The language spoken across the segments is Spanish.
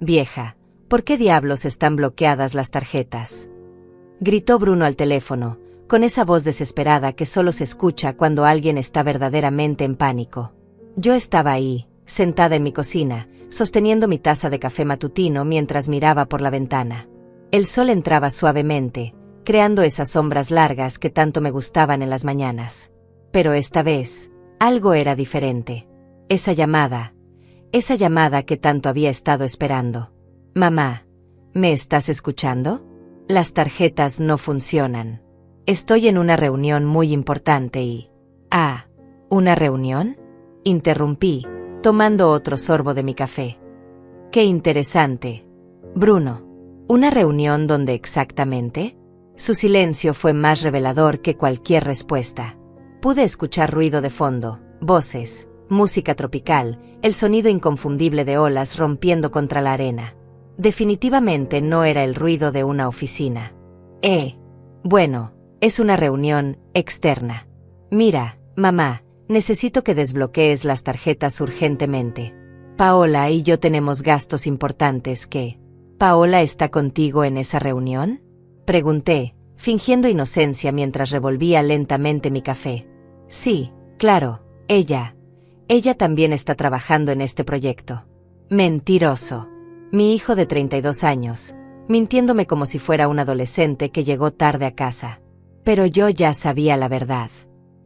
Vieja, ¿por qué diablos están bloqueadas las tarjetas?, gritó Bruno al teléfono, con esa voz desesperada que solo se escucha cuando alguien está verdaderamente en pánico. Yo estaba ahí, sentada en mi cocina, sosteniendo mi taza de café matutino mientras miraba por la ventana. El sol entraba suavemente, creando esas sombras largas que tanto me gustaban en las mañanas. Pero esta vez, algo era diferente. Esa llamada que tanto había estado esperando. Mamá, ¿me estás escuchando? Las tarjetas no funcionan. Estoy en una reunión muy importante y... Ah, ¿una reunión?, interrumpí, tomando otro sorbo de mi café. Qué interesante. Bruno, ¿una reunión dónde exactamente? Su silencio fue más revelador que cualquier respuesta. Pude escuchar ruido de fondo, voces, música tropical, el sonido inconfundible de olas rompiendo contra la arena. Definitivamente no era el ruido de una oficina. Bueno, es una reunión externa. Mira, mamá, necesito que desbloquees las tarjetas urgentemente. Paola y yo tenemos gastos importantes que... ¿Paola está contigo en esa reunión?, pregunté, fingiendo inocencia mientras revolvía lentamente mi café. Sí, claro, ella también está trabajando en este proyecto. Mentiroso. Mi hijo de 32 años, mintiéndome como si fuera un adolescente que llegó tarde a casa. Pero yo ya sabía la verdad.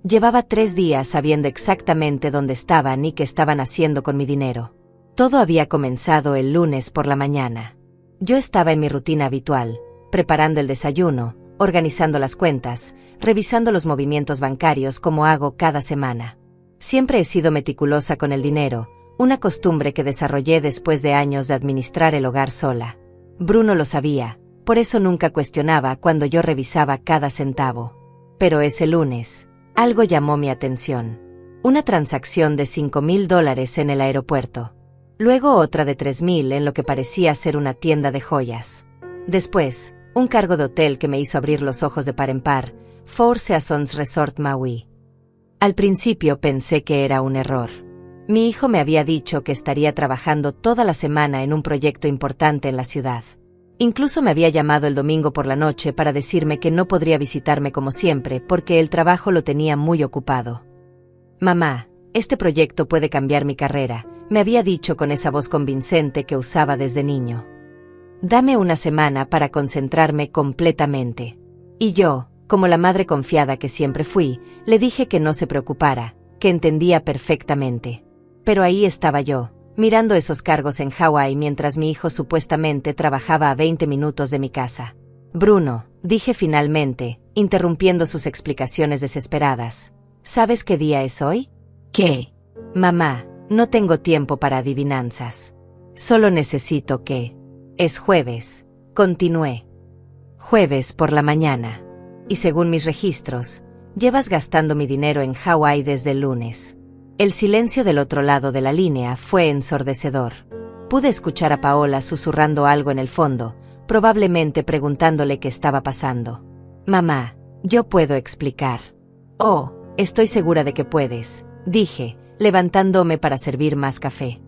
Llevaba 3 días sabiendo exactamente dónde estaban y qué estaban haciendo con mi dinero. Todo había comenzado el lunes por la mañana. Yo estaba en mi rutina habitual, preparando el desayuno, organizando las cuentas, revisando los movimientos bancarios como hago cada semana. Siempre he sido meticulosa con el dinero, una costumbre que desarrollé después de años de administrar el hogar sola. Bruno lo sabía, por eso nunca cuestionaba cuando yo revisaba cada centavo. Pero ese lunes, algo llamó mi atención. Una transacción de $5,000 en el aeropuerto. Luego otra de $3,000 en lo que parecía ser una tienda de joyas. Después, un cargo de hotel que me hizo abrir los ojos de par en par, Four Seasons Resort Maui. Al principio pensé que era un error. Mi hijo me había dicho que estaría trabajando toda la semana en un proyecto importante en la ciudad. Incluso me había llamado el domingo por la noche para decirme que no podría visitarme como siempre porque el trabajo lo tenía muy ocupado. Mamá, este proyecto puede cambiar mi carrera, me había dicho con esa voz convincente que usaba desde niño. Dame una semana para concentrarme completamente. Y yo, como la madre confiada que siempre fui, le dije que no se preocupara, que entendía perfectamente. Pero ahí estaba yo, mirando esos cargos en Hawái mientras mi hijo supuestamente trabajaba a 20 minutos de mi casa. Bruno, dije finalmente, interrumpiendo sus explicaciones desesperadas. ¿Sabes qué día es hoy? ¿Qué? Mamá, no tengo tiempo para adivinanzas. Solo necesito que... Es jueves, continué. Jueves por la mañana. Y según mis registros, llevas gastando mi dinero en Hawái desde el lunes. El silencio del otro lado de la línea fue ensordecedor. Pude escuchar a Paola susurrando algo en el fondo, probablemente preguntándole qué estaba pasando. Mamá, yo puedo explicar. Oh, estoy segura de que puedes, dije, levantándome para servir más café.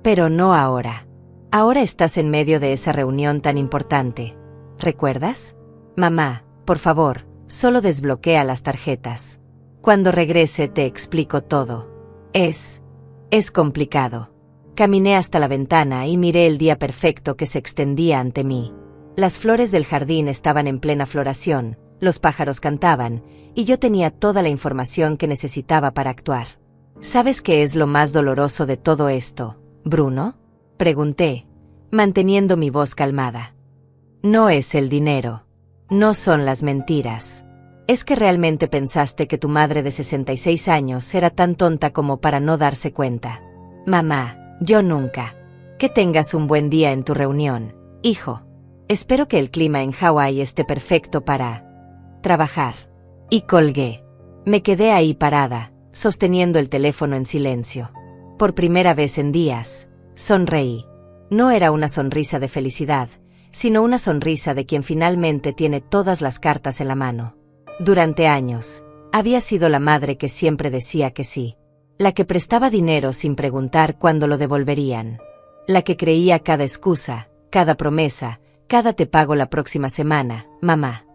Pero no ahora. Ahora estás en medio de esa reunión tan importante. ¿Recuerdas? Mamá, por favor, solo desbloquea las tarjetas. Cuando regrese te explico todo. Es complicado. Caminé hasta la ventana y miré el día perfecto que se extendía ante mí. Las flores del jardín estaban en plena floración, los pájaros cantaban, y yo tenía toda la información que necesitaba para actuar. ¿Sabes qué es lo más doloroso de todo esto, Bruno?, pregunté, manteniendo mi voz calmada. No es el dinero. No son las mentiras. ¿Es que realmente pensaste que tu madre de 66 años era tan tonta como para no darse cuenta? Mamá, yo nunca. Que tengas un buen día en tu reunión, hijo. Espero que el clima en Hawái esté perfecto para trabajar. Y colgué. Me quedé ahí parada, sosteniendo el teléfono en silencio. Por primera vez en días, sonreí. No era una sonrisa de felicidad, sino una sonrisa de quien finalmente tiene todas las cartas en la mano. Durante años, había sido la madre que siempre decía que sí, la que prestaba dinero sin preguntar cuándo lo devolverían. La que creía cada excusa, cada promesa, cada te pago la próxima semana, mamá.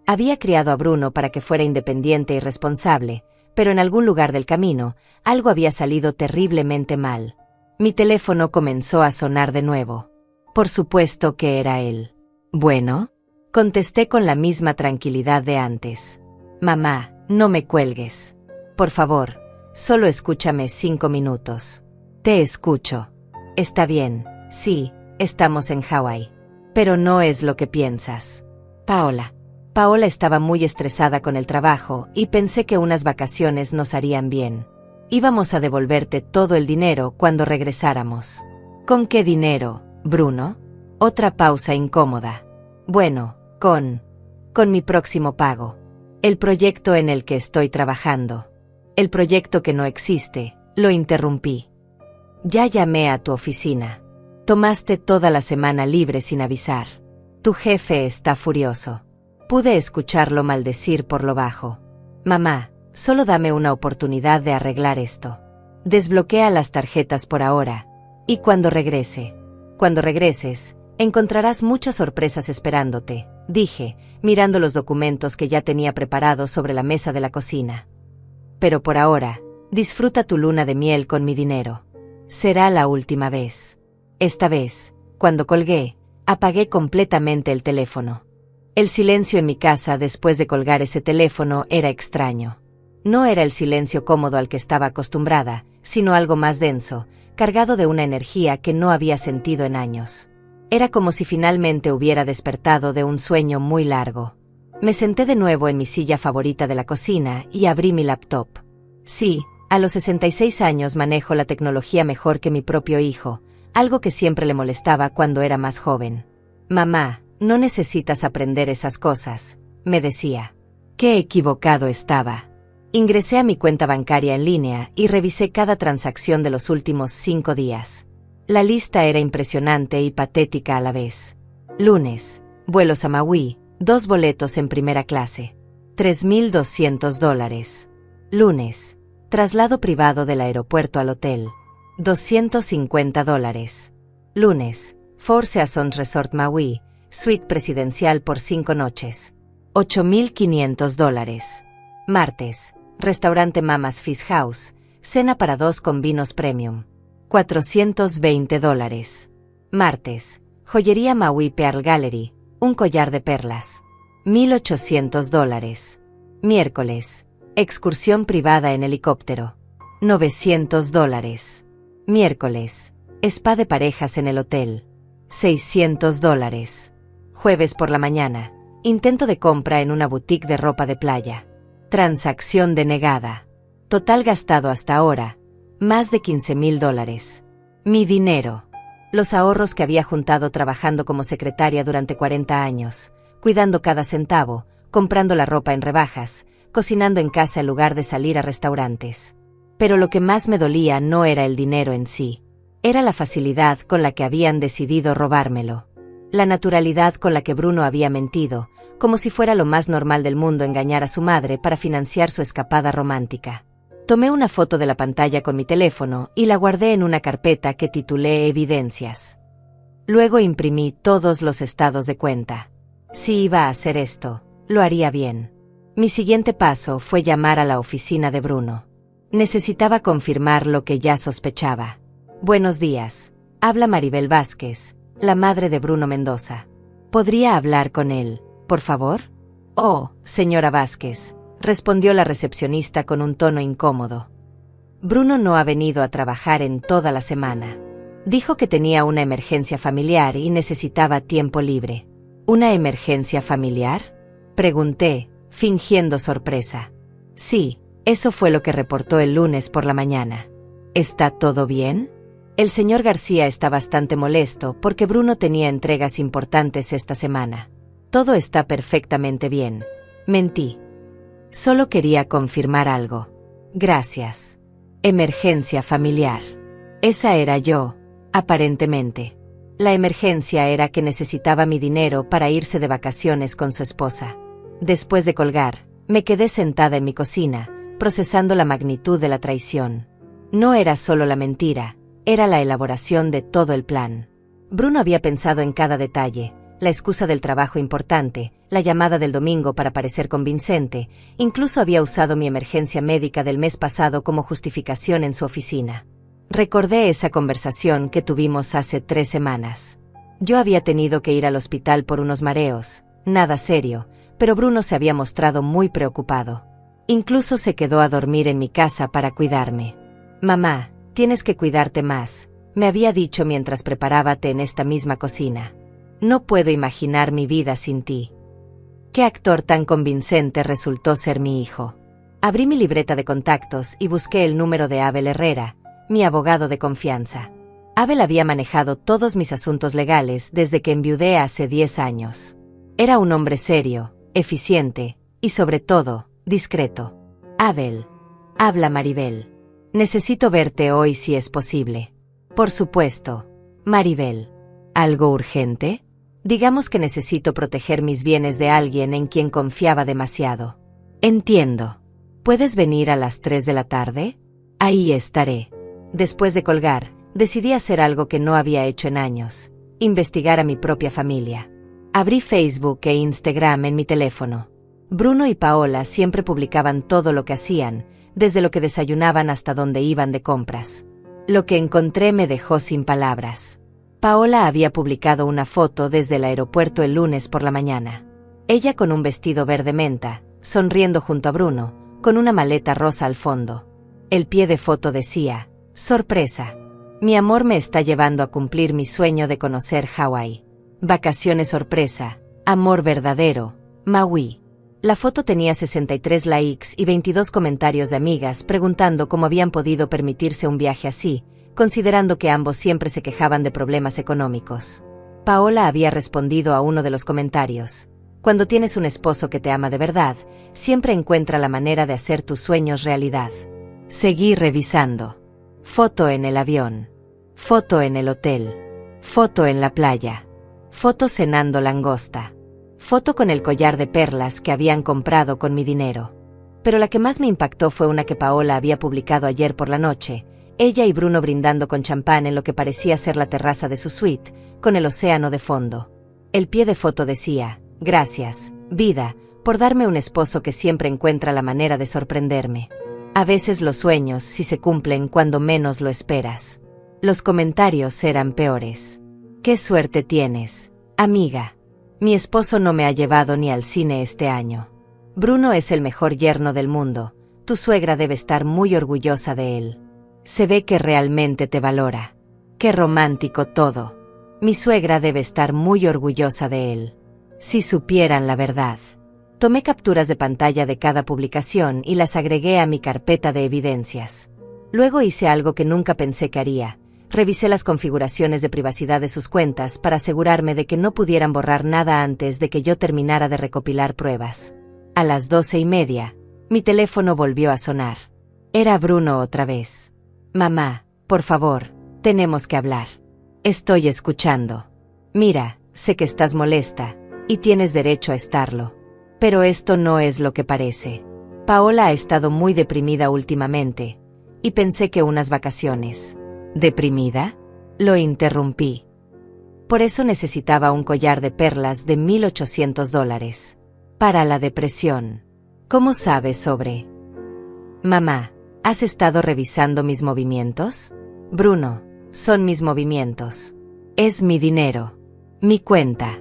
Había criado a Bruno para que fuera independiente y responsable, pero en algún lugar del camino, algo había salido terriblemente mal. Mi teléfono comenzó a sonar de nuevo. Por supuesto que era él. Bueno, contesté con la misma tranquilidad de antes. Mamá, no me cuelgues. Por favor, solo escúchame 5 minutos. Te escucho. Está bien, sí, estamos en Hawái. Pero no es lo que piensas. Paola. Paola estaba muy estresada con el trabajo y pensé que unas vacaciones nos harían bien. Íbamos a devolverte todo el dinero cuando regresáramos. ¿Con qué dinero, Bruno? Otra pausa incómoda. Bueno, con mi próximo pago. El proyecto en el que estoy trabajando. El proyecto que no existe, lo interrumpí. Ya llamé a tu oficina. Tomaste toda la semana libre sin avisar. Tu jefe está furioso. Pude escucharlo maldecir por lo bajo. Mamá, solo dame una oportunidad de arreglar esto. Desbloquea las tarjetas por ahora. Y cuando regreses, encontrarás muchas sorpresas esperándote, dije, mirando los documentos que ya tenía preparados sobre la mesa de la cocina. Pero por ahora, disfruta tu luna de miel con mi dinero. Será la última vez. Esta vez, cuando colgué, apagué completamente el teléfono. El silencio en mi casa después de colgar ese teléfono era extraño. No era el silencio cómodo al que estaba acostumbrada, sino algo más denso, cargado de una energía que no había sentido en años. Era como si finalmente hubiera despertado de un sueño muy largo. Me senté de nuevo en mi silla favorita de la cocina y abrí mi laptop. Sí, a los 66 años manejo la tecnología mejor que mi propio hijo, algo que siempre le molestaba cuando era más joven. Mamá, no necesitas aprender esas cosas, me decía. Qué equivocado estaba. Ingresé a mi cuenta bancaria en línea y revisé cada transacción de los últimos 5 días. La lista era impresionante y patética a la vez. Lunes, vuelos a Maui, 2 boletos en primera clase. $3,200. Lunes, traslado privado del aeropuerto al hotel. $250. Lunes, Four Seasons Resort Maui, suite presidencial por 5 noches. $8,500. Martes, restaurante Mama's Fish House, cena para 2 con vinos premium. $420. Martes, joyería Maui Pearl Gallery, un collar de perlas. $1,800. Miércoles, excursión privada en helicóptero. $900. Miércoles, spa de parejas en el hotel. $600. Jueves por la mañana, intento de compra en una boutique de ropa de playa. Transacción denegada. Total gastado hasta ahora, más de $15,000. Mi dinero. Los ahorros que había juntado trabajando como secretaria durante 40 años, cuidando cada centavo, comprando la ropa en rebajas, cocinando en casa en lugar de salir a restaurantes. Pero lo que más me dolía no era el dinero en sí. Era la facilidad con la que habían decidido robármelo. La naturalidad con la que Bruno había mentido, como si fuera lo más normal del mundo engañar a su madre para financiar su escapada romántica. Tomé una foto de la pantalla con mi teléfono y la guardé en una carpeta que titulé Evidencias. Luego imprimí todos los estados de cuenta. Si iba a hacer esto, lo haría bien. Mi siguiente paso fue llamar a la oficina de Bruno. Necesitaba confirmar lo que ya sospechaba. Buenos días, habla Maribel Vázquez, la madre de Bruno Mendoza. ¿Podría hablar con él, por favor? Oh, señora Vázquez, respondió la recepcionista con un tono incómodo. Bruno no ha venido a trabajar en toda la semana. Dijo que tenía una emergencia familiar y necesitaba tiempo libre. ¿Una emergencia familiar?, pregunté, fingiendo sorpresa. Sí, eso fue lo que reportó el lunes por la mañana. ¿Está todo bien? El señor García está bastante molesto porque Bruno tenía entregas importantes esta semana. Todo está perfectamente bien. Mentí. Solo quería confirmar algo. Gracias. Emergencia familiar. Esa era yo, aparentemente. La emergencia era que necesitaba mi dinero para irse de vacaciones con su esposa. Después de colgar, me quedé sentada en mi cocina, procesando la magnitud de la traición. No era solo la mentira, Era la elaboración de todo el plan. Bruno había pensado en cada detalle, la excusa del trabajo importante, la llamada del domingo para parecer convincente, incluso había usado mi emergencia médica del mes pasado como justificación en su oficina. Recordé esa conversación que tuvimos hace 3 semanas. Yo había tenido que ir al hospital por unos mareos, nada serio, pero Bruno se había mostrado muy preocupado. Incluso se quedó a dormir en mi casa para cuidarme. «Mamá, tienes que cuidarte más», me había dicho mientras preparaba té en esta misma cocina. «No puedo imaginar mi vida sin ti». Qué actor tan convincente resultó ser mi hijo. Abrí mi libreta de contactos y busqué el número de Abel Herrera, mi abogado de confianza. Abel había manejado todos mis asuntos legales desde que enviudé hace 10 años. Era un hombre serio, eficiente y, sobre todo, discreto. «Abel», habla Maribel. «Necesito verte hoy si es posible». «Por supuesto, Maribel». «¿Algo urgente?» «Digamos que necesito proteger mis bienes de alguien en quien confiaba demasiado». «Entiendo. ¿Puedes venir a las 3 de la tarde?» «Ahí estaré». Después de colgar, decidí hacer algo que no había hecho en años: investigar a mi propia familia. Abrí Facebook e Instagram en mi teléfono. Bruno y Paola siempre publicaban todo lo que hacían, desde lo que desayunaban hasta dónde iban de compras. Lo que encontré me dejó sin palabras. Paola había publicado una foto desde el aeropuerto el lunes por la mañana. Ella con un vestido verde menta, sonriendo junto a Bruno, con una maleta rosa al fondo. El pie de foto decía: «Sorpresa. Mi amor me está llevando a cumplir mi sueño de conocer Hawái. Vacaciones sorpresa. Amor verdadero. Maui». La foto tenía 63 likes y 22 comentarios de amigas preguntando cómo habían podido permitirse un viaje así, considerando que ambos siempre se quejaban de problemas económicos. Paola había respondido a uno de los comentarios: «Cuando tienes un esposo que te ama de verdad, siempre encuentra la manera de hacer tus sueños realidad». Seguí revisando. Foto en el avión. Foto en el hotel. Foto en la playa. Foto cenando langosta. Foto con el collar de perlas que habían comprado con mi dinero. Pero la que más me impactó fue una que Paola había publicado ayer por la noche, ella y Bruno brindando con champán en lo que parecía ser la terraza de su suite, con el océano de fondo. El pie de foto decía: «Gracias, vida, por darme un esposo que siempre encuentra la manera de sorprenderme». A veces los sueños sí se cumplen cuando menos lo esperas. Los comentarios eran peores. «Qué suerte tienes, amiga. Mi esposo no me ha llevado ni al cine este año. Bruno es el mejor yerno del mundo. Tu suegra debe estar muy orgullosa de él. Se ve que realmente te valora. Qué romántico todo. Mi suegra debe estar muy orgullosa de él. Si supieran la verdad». Tomé capturas de pantalla de cada publicación y las agregué a mi carpeta de evidencias. Luego hice algo que nunca pensé que haría. Revisé las configuraciones de privacidad de sus cuentas para asegurarme de que no pudieran borrar nada antes de que yo terminara de recopilar pruebas. A las 12:30, mi teléfono volvió a sonar. Era Bruno otra vez. «Mamá, por favor, tenemos que hablar. Estoy escuchando. Mira, sé que estás molesta, y tienes derecho a estarlo. Pero esto no es lo que parece. Paola ha estado muy deprimida últimamente, y pensé que unas vacaciones». «¿Deprimida?», lo interrumpí. «Por eso necesitaba un collar de perlas de $1,800. Para la depresión. ¿Cómo sabes sobre...?» «Mamá, ¿has estado revisando mis movimientos?». «Bruno, son mis movimientos. Es mi dinero. Mi cuenta.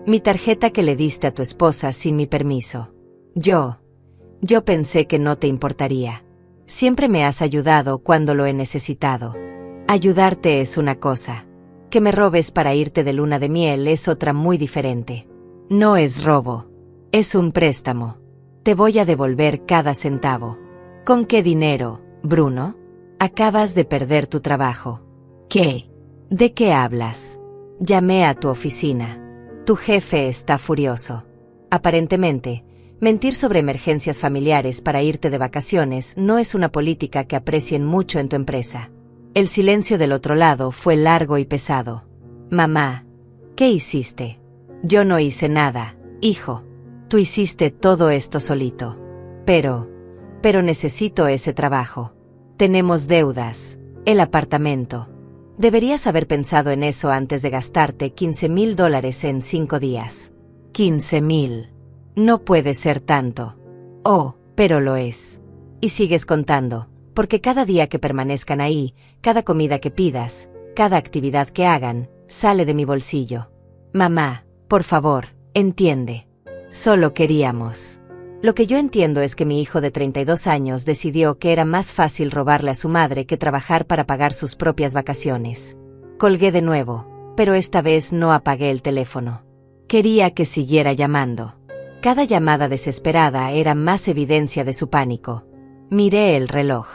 Mi tarjeta que le diste a tu esposa sin mi permiso. Yo pensé que no te importaría. Siempre me has ayudado cuando lo he necesitado. Ayudarte es una cosa. Que me robes para irte de luna de miel es otra muy diferente. No es robo. Es un préstamo. Te voy a devolver cada centavo». «¿Con qué dinero, Bruno? Acabas de perder tu trabajo». «¿Qué? ¿De qué hablas?». «Llamé a tu oficina. Tu jefe está furioso. Aparentemente, mentir sobre emergencias familiares para irte de vacaciones no es una política que aprecien mucho en tu empresa». El silencio del otro lado fue largo y pesado. «Mamá, ¿qué hiciste?». «Yo no hice nada, hijo. Tú hiciste todo esto solito. Pero necesito ese trabajo. Tenemos deudas, el apartamento. Deberías haber pensado en eso antes de gastarte $15,000 en 5 días. 15,000. No puede ser tanto. Oh, pero lo es. Y sigues contando, porque cada día que permanezcan ahí, cada comida que pidas, cada actividad que hagan, sale de mi bolsillo. Mamá, por favor, entiende. Solo queríamos. Lo que yo entiendo es que mi hijo de 32 años decidió que era más fácil robarle a su madre que trabajar para pagar sus propias vacaciones. Colgué de nuevo, pero esta vez no apagué el teléfono. Quería que siguiera llamando. Cada llamada desesperada era más evidencia de su pánico. Miré el reloj.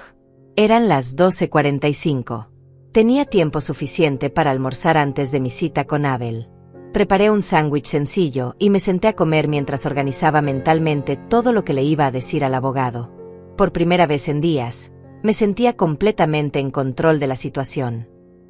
Eran las 12:45. Tenía tiempo suficiente para almorzar antes de mi cita con Abel. Preparé un sándwich sencillo y me senté a comer mientras organizaba mentalmente todo lo que le iba a decir al abogado. Por primera vez en días, me sentía completamente en control de la situación.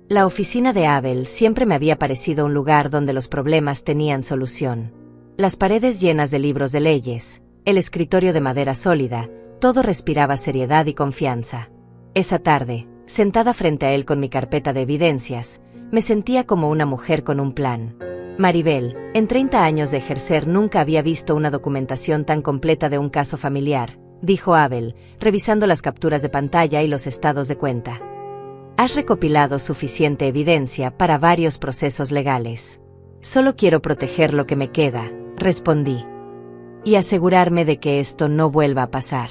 La oficina de Abel siempre me había parecido un lugar donde los problemas tenían solución. Las paredes llenas de libros de leyes, el escritorio de madera sólida, todo respiraba seriedad y confianza. Esa tarde, sentada frente a él con mi carpeta de evidencias, me sentía como una mujer con un plan. Maribel, en 30 años de ejercer nunca había visto una documentación tan completa de un caso familiar, dijo Abel, revisando las capturas de pantalla y los estados de cuenta. Has recopilado suficiente evidencia para varios procesos legales. Solo quiero proteger lo que me queda, respondí. Y asegurarme de que esto no vuelva a pasar.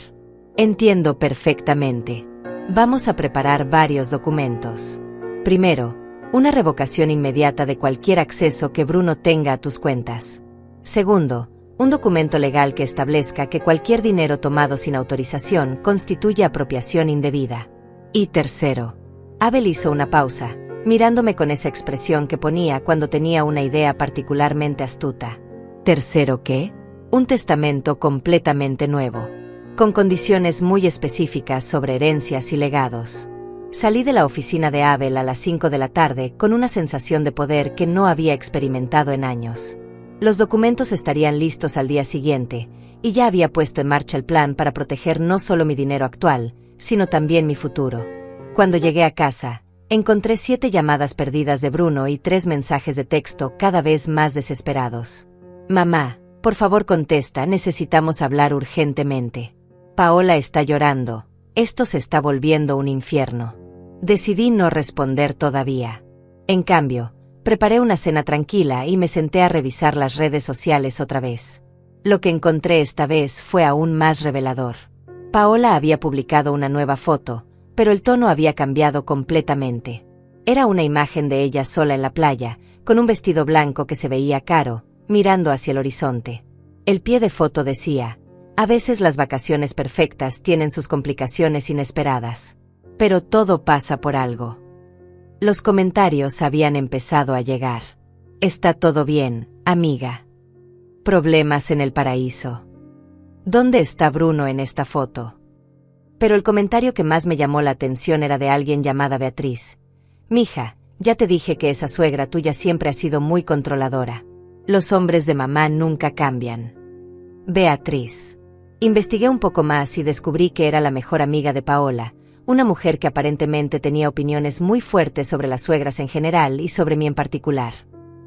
Entiendo perfectamente. Vamos a preparar varios documentos. Primero, una revocación inmediata de cualquier acceso que Bruno tenga a tus cuentas. Segundo, un documento legal que establezca que cualquier dinero tomado sin autorización constituye apropiación indebida. Y tercero, Abel hizo una pausa, mirándome con esa expresión que ponía cuando tenía una idea particularmente astuta. ¿Tercero qué? Un testamento completamente nuevo, con condiciones muy específicas sobre herencias y legados. Salí de la oficina de Abel a las 5 de la tarde con una sensación de poder que no había experimentado en años. Los documentos estarían listos al día siguiente, y ya había puesto en marcha el plan para proteger no solo mi dinero actual, sino también mi futuro. Cuando llegué a casa, encontré 7 llamadas perdidas de Bruno y 3 mensajes de texto cada vez más desesperados. Mamá, por favor contesta, necesitamos hablar urgentemente. Paola está llorando, esto se está volviendo un infierno. Decidí no responder todavía. En cambio, preparé una cena tranquila y me senté a revisar las redes sociales otra vez. Lo que encontré esta vez fue aún más revelador. Paola había publicado una nueva foto, pero el tono había cambiado completamente. Era una imagen de ella sola en la playa, con un vestido blanco que se veía caro, mirando hacia el horizonte. El pie de foto decía: a veces las vacaciones perfectas tienen sus complicaciones inesperadas. Pero todo pasa por algo. Los comentarios habían empezado a llegar. Está todo bien, amiga. Problemas en el paraíso. ¿Dónde está Bruno en esta foto? Pero el comentario que más me llamó la atención era de alguien llamada Beatriz. Mija, ya te dije que esa suegra tuya siempre ha sido muy controladora. Los hombres de mamá nunca cambian. Beatriz. Investigué un poco más y descubrí que era la mejor amiga de Paola, una mujer que aparentemente tenía opiniones muy fuertes sobre las suegras en general y sobre mí en particular.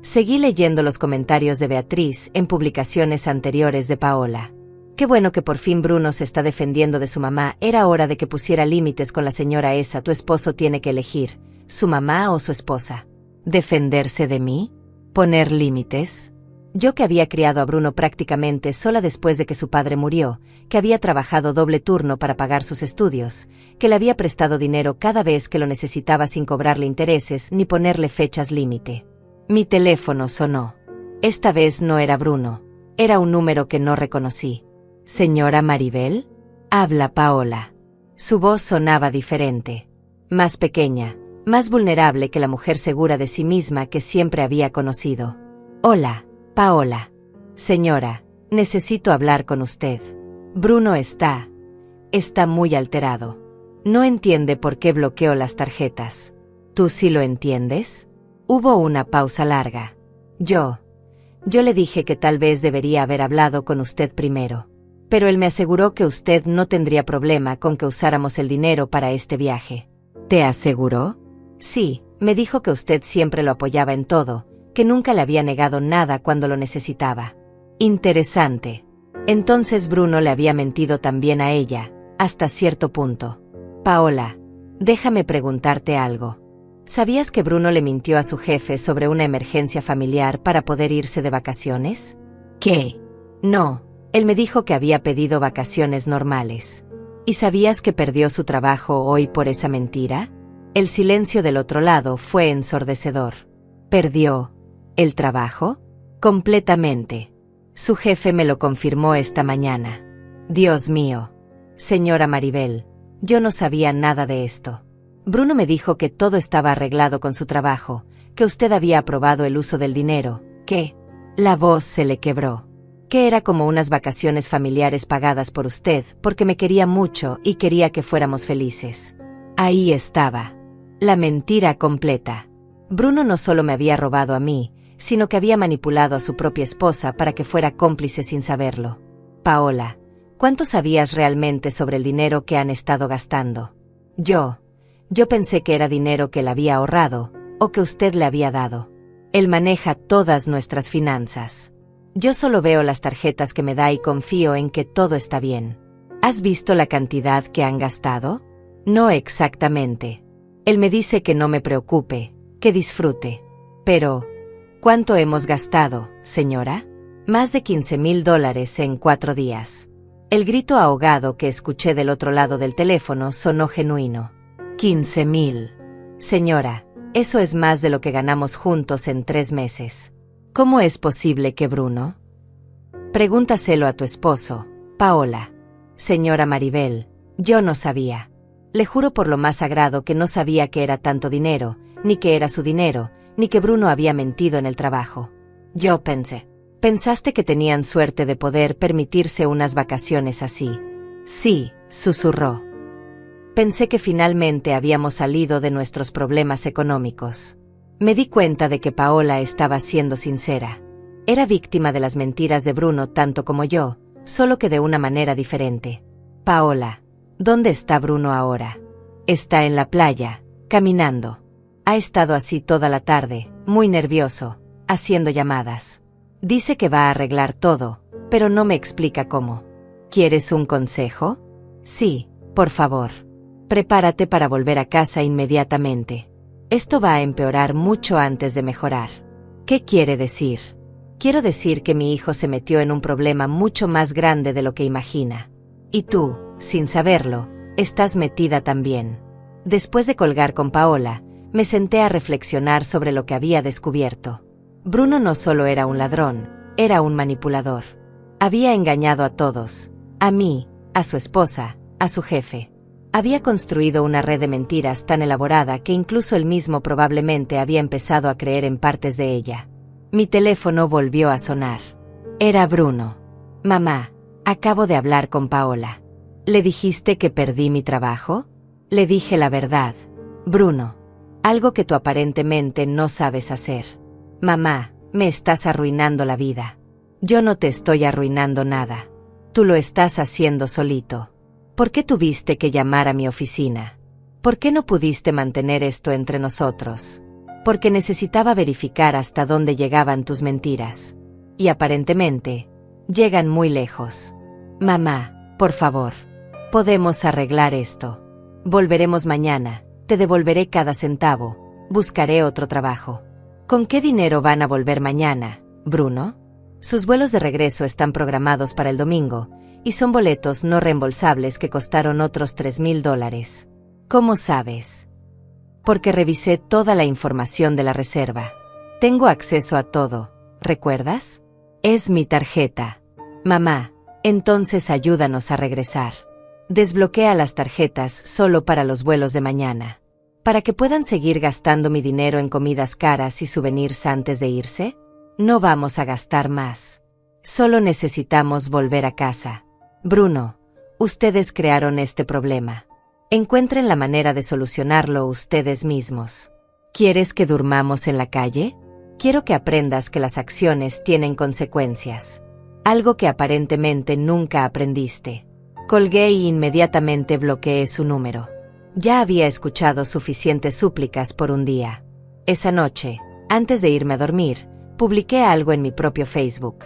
Seguí leyendo los comentarios de Beatriz en publicaciones anteriores de Paola. Qué bueno que por fin Bruno se está defendiendo de su mamá, era hora de que pusiera límites con la señora esa, tu esposo tiene que elegir, su mamá o su esposa. ¿Defenderse de mí? ¿Poner límites? Yo que había criado a Bruno prácticamente sola después de que su padre murió, que había trabajado doble turno para pagar sus estudios, que le había prestado dinero cada vez que lo necesitaba sin cobrarle intereses ni ponerle fechas límite. Mi teléfono sonó. Esta vez no era Bruno, era un número que no reconocí. ¿Señora Maribel? Habla Paola. Su voz sonaba diferente, más pequeña, más vulnerable que la mujer segura de sí misma que siempre había conocido. Hola, Paola. Señora, necesito hablar con usted. Bruno está muy alterado. No entiende por qué bloqueó las tarjetas. ¿Tú sí lo entiendes? Hubo una pausa larga. Yo le dije que tal vez debería haber hablado con usted primero. Pero él me aseguró que usted no tendría problema con que usáramos el dinero para este viaje. ¿Te aseguró? Sí, Me dijo que usted siempre lo apoyaba en todo, que nunca le había negado nada cuando lo necesitaba. Interesante. Entonces Bruno le había mentido también a ella, hasta cierto punto. Paola, déjame preguntarte algo. ¿Sabías que Bruno le mintió a su jefe sobre una emergencia familiar para poder irse de vacaciones? ¿Qué? No, él me dijo que había pedido vacaciones normales. ¿Y sabías que perdió su trabajo hoy por esa mentira? El silencio del otro lado fue ensordecedor. ¿Perdió el trabajo? Completamente. Su jefe me lo confirmó esta mañana. Dios mío. Señora Maribel, yo no sabía nada de esto. Bruno me dijo que todo estaba arreglado con su trabajo, que usted había aprobado el uso del dinero, que... La voz se le quebró. Que era como unas vacaciones familiares pagadas por usted, porque me quería mucho y quería que fuéramos felices. Ahí estaba. La mentira completa. Bruno no solo me había robado a mí, sino que había manipulado a su propia esposa para que fuera cómplice sin saberlo. Paola, ¿cuánto sabías realmente sobre el dinero que han estado gastando? Yo pensé que era dinero que él había ahorrado, o que usted le había dado. Él maneja todas nuestras finanzas. Yo solo veo las tarjetas que me da y confío en que todo está bien. ¿Has visto la cantidad que han gastado? No exactamente. Él me dice que no me preocupe, que disfrute. Pero, ¿cuánto hemos gastado, señora? Más de $15,000 en 4 días. El grito ahogado que escuché del otro lado del teléfono sonó genuino. 15,000. Señora, eso es más de lo que ganamos juntos en 3 meses. ¿Cómo es posible que Bruno? Pregúntaselo a tu esposo, Paola. Señora Maribel, yo no sabía. Le juro por lo más sagrado que no sabía que era tanto dinero, ni que era su dinero, ni que Bruno había mentido en el trabajo. Yo pensé. ¿Pensaste que tenían suerte de poder permitirse unas vacaciones así? Sí, susurró. Pensé que finalmente habíamos salido de nuestros problemas económicos. Me di cuenta de que Paola estaba siendo sincera. Era víctima de las mentiras de Bruno tanto como yo, solo que de una manera diferente. Paola, ¿dónde está Bruno ahora? Está en la playa, caminando. Ha estado así toda la tarde, muy nervioso, haciendo llamadas. Dice que va a arreglar todo, pero no me explica cómo. ¿Quieres un consejo? Sí, por favor. Prepárate para volver a casa inmediatamente. Esto va a empeorar mucho antes de mejorar. ¿Qué quiere decir? Quiero decir que mi hijo se metió en un problema mucho más grande de lo que imagina. Y tú, sin saberlo, estás metida también. Después de colgar con Paola, me senté a reflexionar sobre lo que había descubierto. Bruno no solo era un ladrón, era un manipulador. Había engañado a todos, a mí, a su esposa, a su jefe. Había construido una red de mentiras tan elaborada que incluso él mismo probablemente había empezado a creer en partes de ella. Mi teléfono volvió a sonar. Era Bruno. Mamá, acabo de hablar con Paola. ¿Le dijiste que perdí mi trabajo? Le dije la verdad. Bruno. Algo que tú aparentemente no sabes hacer. Mamá, me estás arruinando la vida. Yo no te estoy arruinando nada. Tú lo estás haciendo solito. ¿Por qué tuviste que llamar a mi oficina? ¿Por qué no pudiste mantener esto entre nosotros? Porque necesitaba verificar hasta dónde llegaban tus mentiras. Y aparentemente, llegan muy lejos. Mamá, por favor. Podemos arreglar esto. Volveremos mañana, te devolveré cada centavo, buscaré otro trabajo. ¿Con qué dinero van a volver mañana, Bruno? Sus vuelos de regreso están programados para el domingo, y son boletos no reembolsables que costaron otros $3,000. ¿Cómo sabes? Porque revisé toda la información de la reserva. Tengo acceso a todo, ¿recuerdas? Es mi tarjeta. Mamá, entonces ayúdanos a regresar. Desbloquea las tarjetas solo para los vuelos de mañana. ¿Para que puedan seguir gastando mi dinero en comidas caras y souvenirs antes de irse? No vamos a gastar más. Solo necesitamos volver a casa. Bruno, ustedes crearon este problema. Encuentren la manera de solucionarlo ustedes mismos. ¿Quieres que durmamos en la calle? Quiero que aprendas que las acciones tienen consecuencias. Algo que aparentemente nunca aprendiste. Colgué y inmediatamente bloqueé su número. Ya había escuchado suficientes súplicas por un día. Esa noche, antes de irme a dormir, publiqué algo en mi propio Facebook.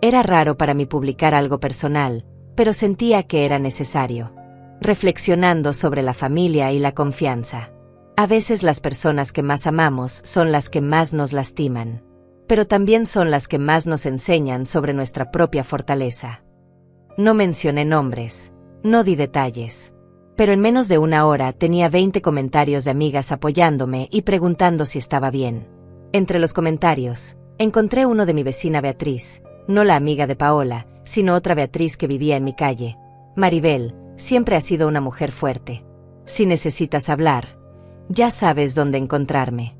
Era raro para mí publicar algo personal, pero sentía que era necesario. Reflexionando sobre la familia y la confianza. A veces las personas que más amamos son las que más nos lastiman, pero también son las que más nos enseñan sobre nuestra propia fortaleza. No mencioné nombres, no di detalles, pero en menos de una hora tenía 20 comentarios de amigas apoyándome y preguntando si estaba bien. Entre los comentarios, encontré uno de mi vecina Beatriz, no la amiga de Paola, sino otra Beatriz que vivía en mi calle. Maribel, siempre has sido una mujer fuerte. Si necesitas hablar, ya sabes dónde encontrarme.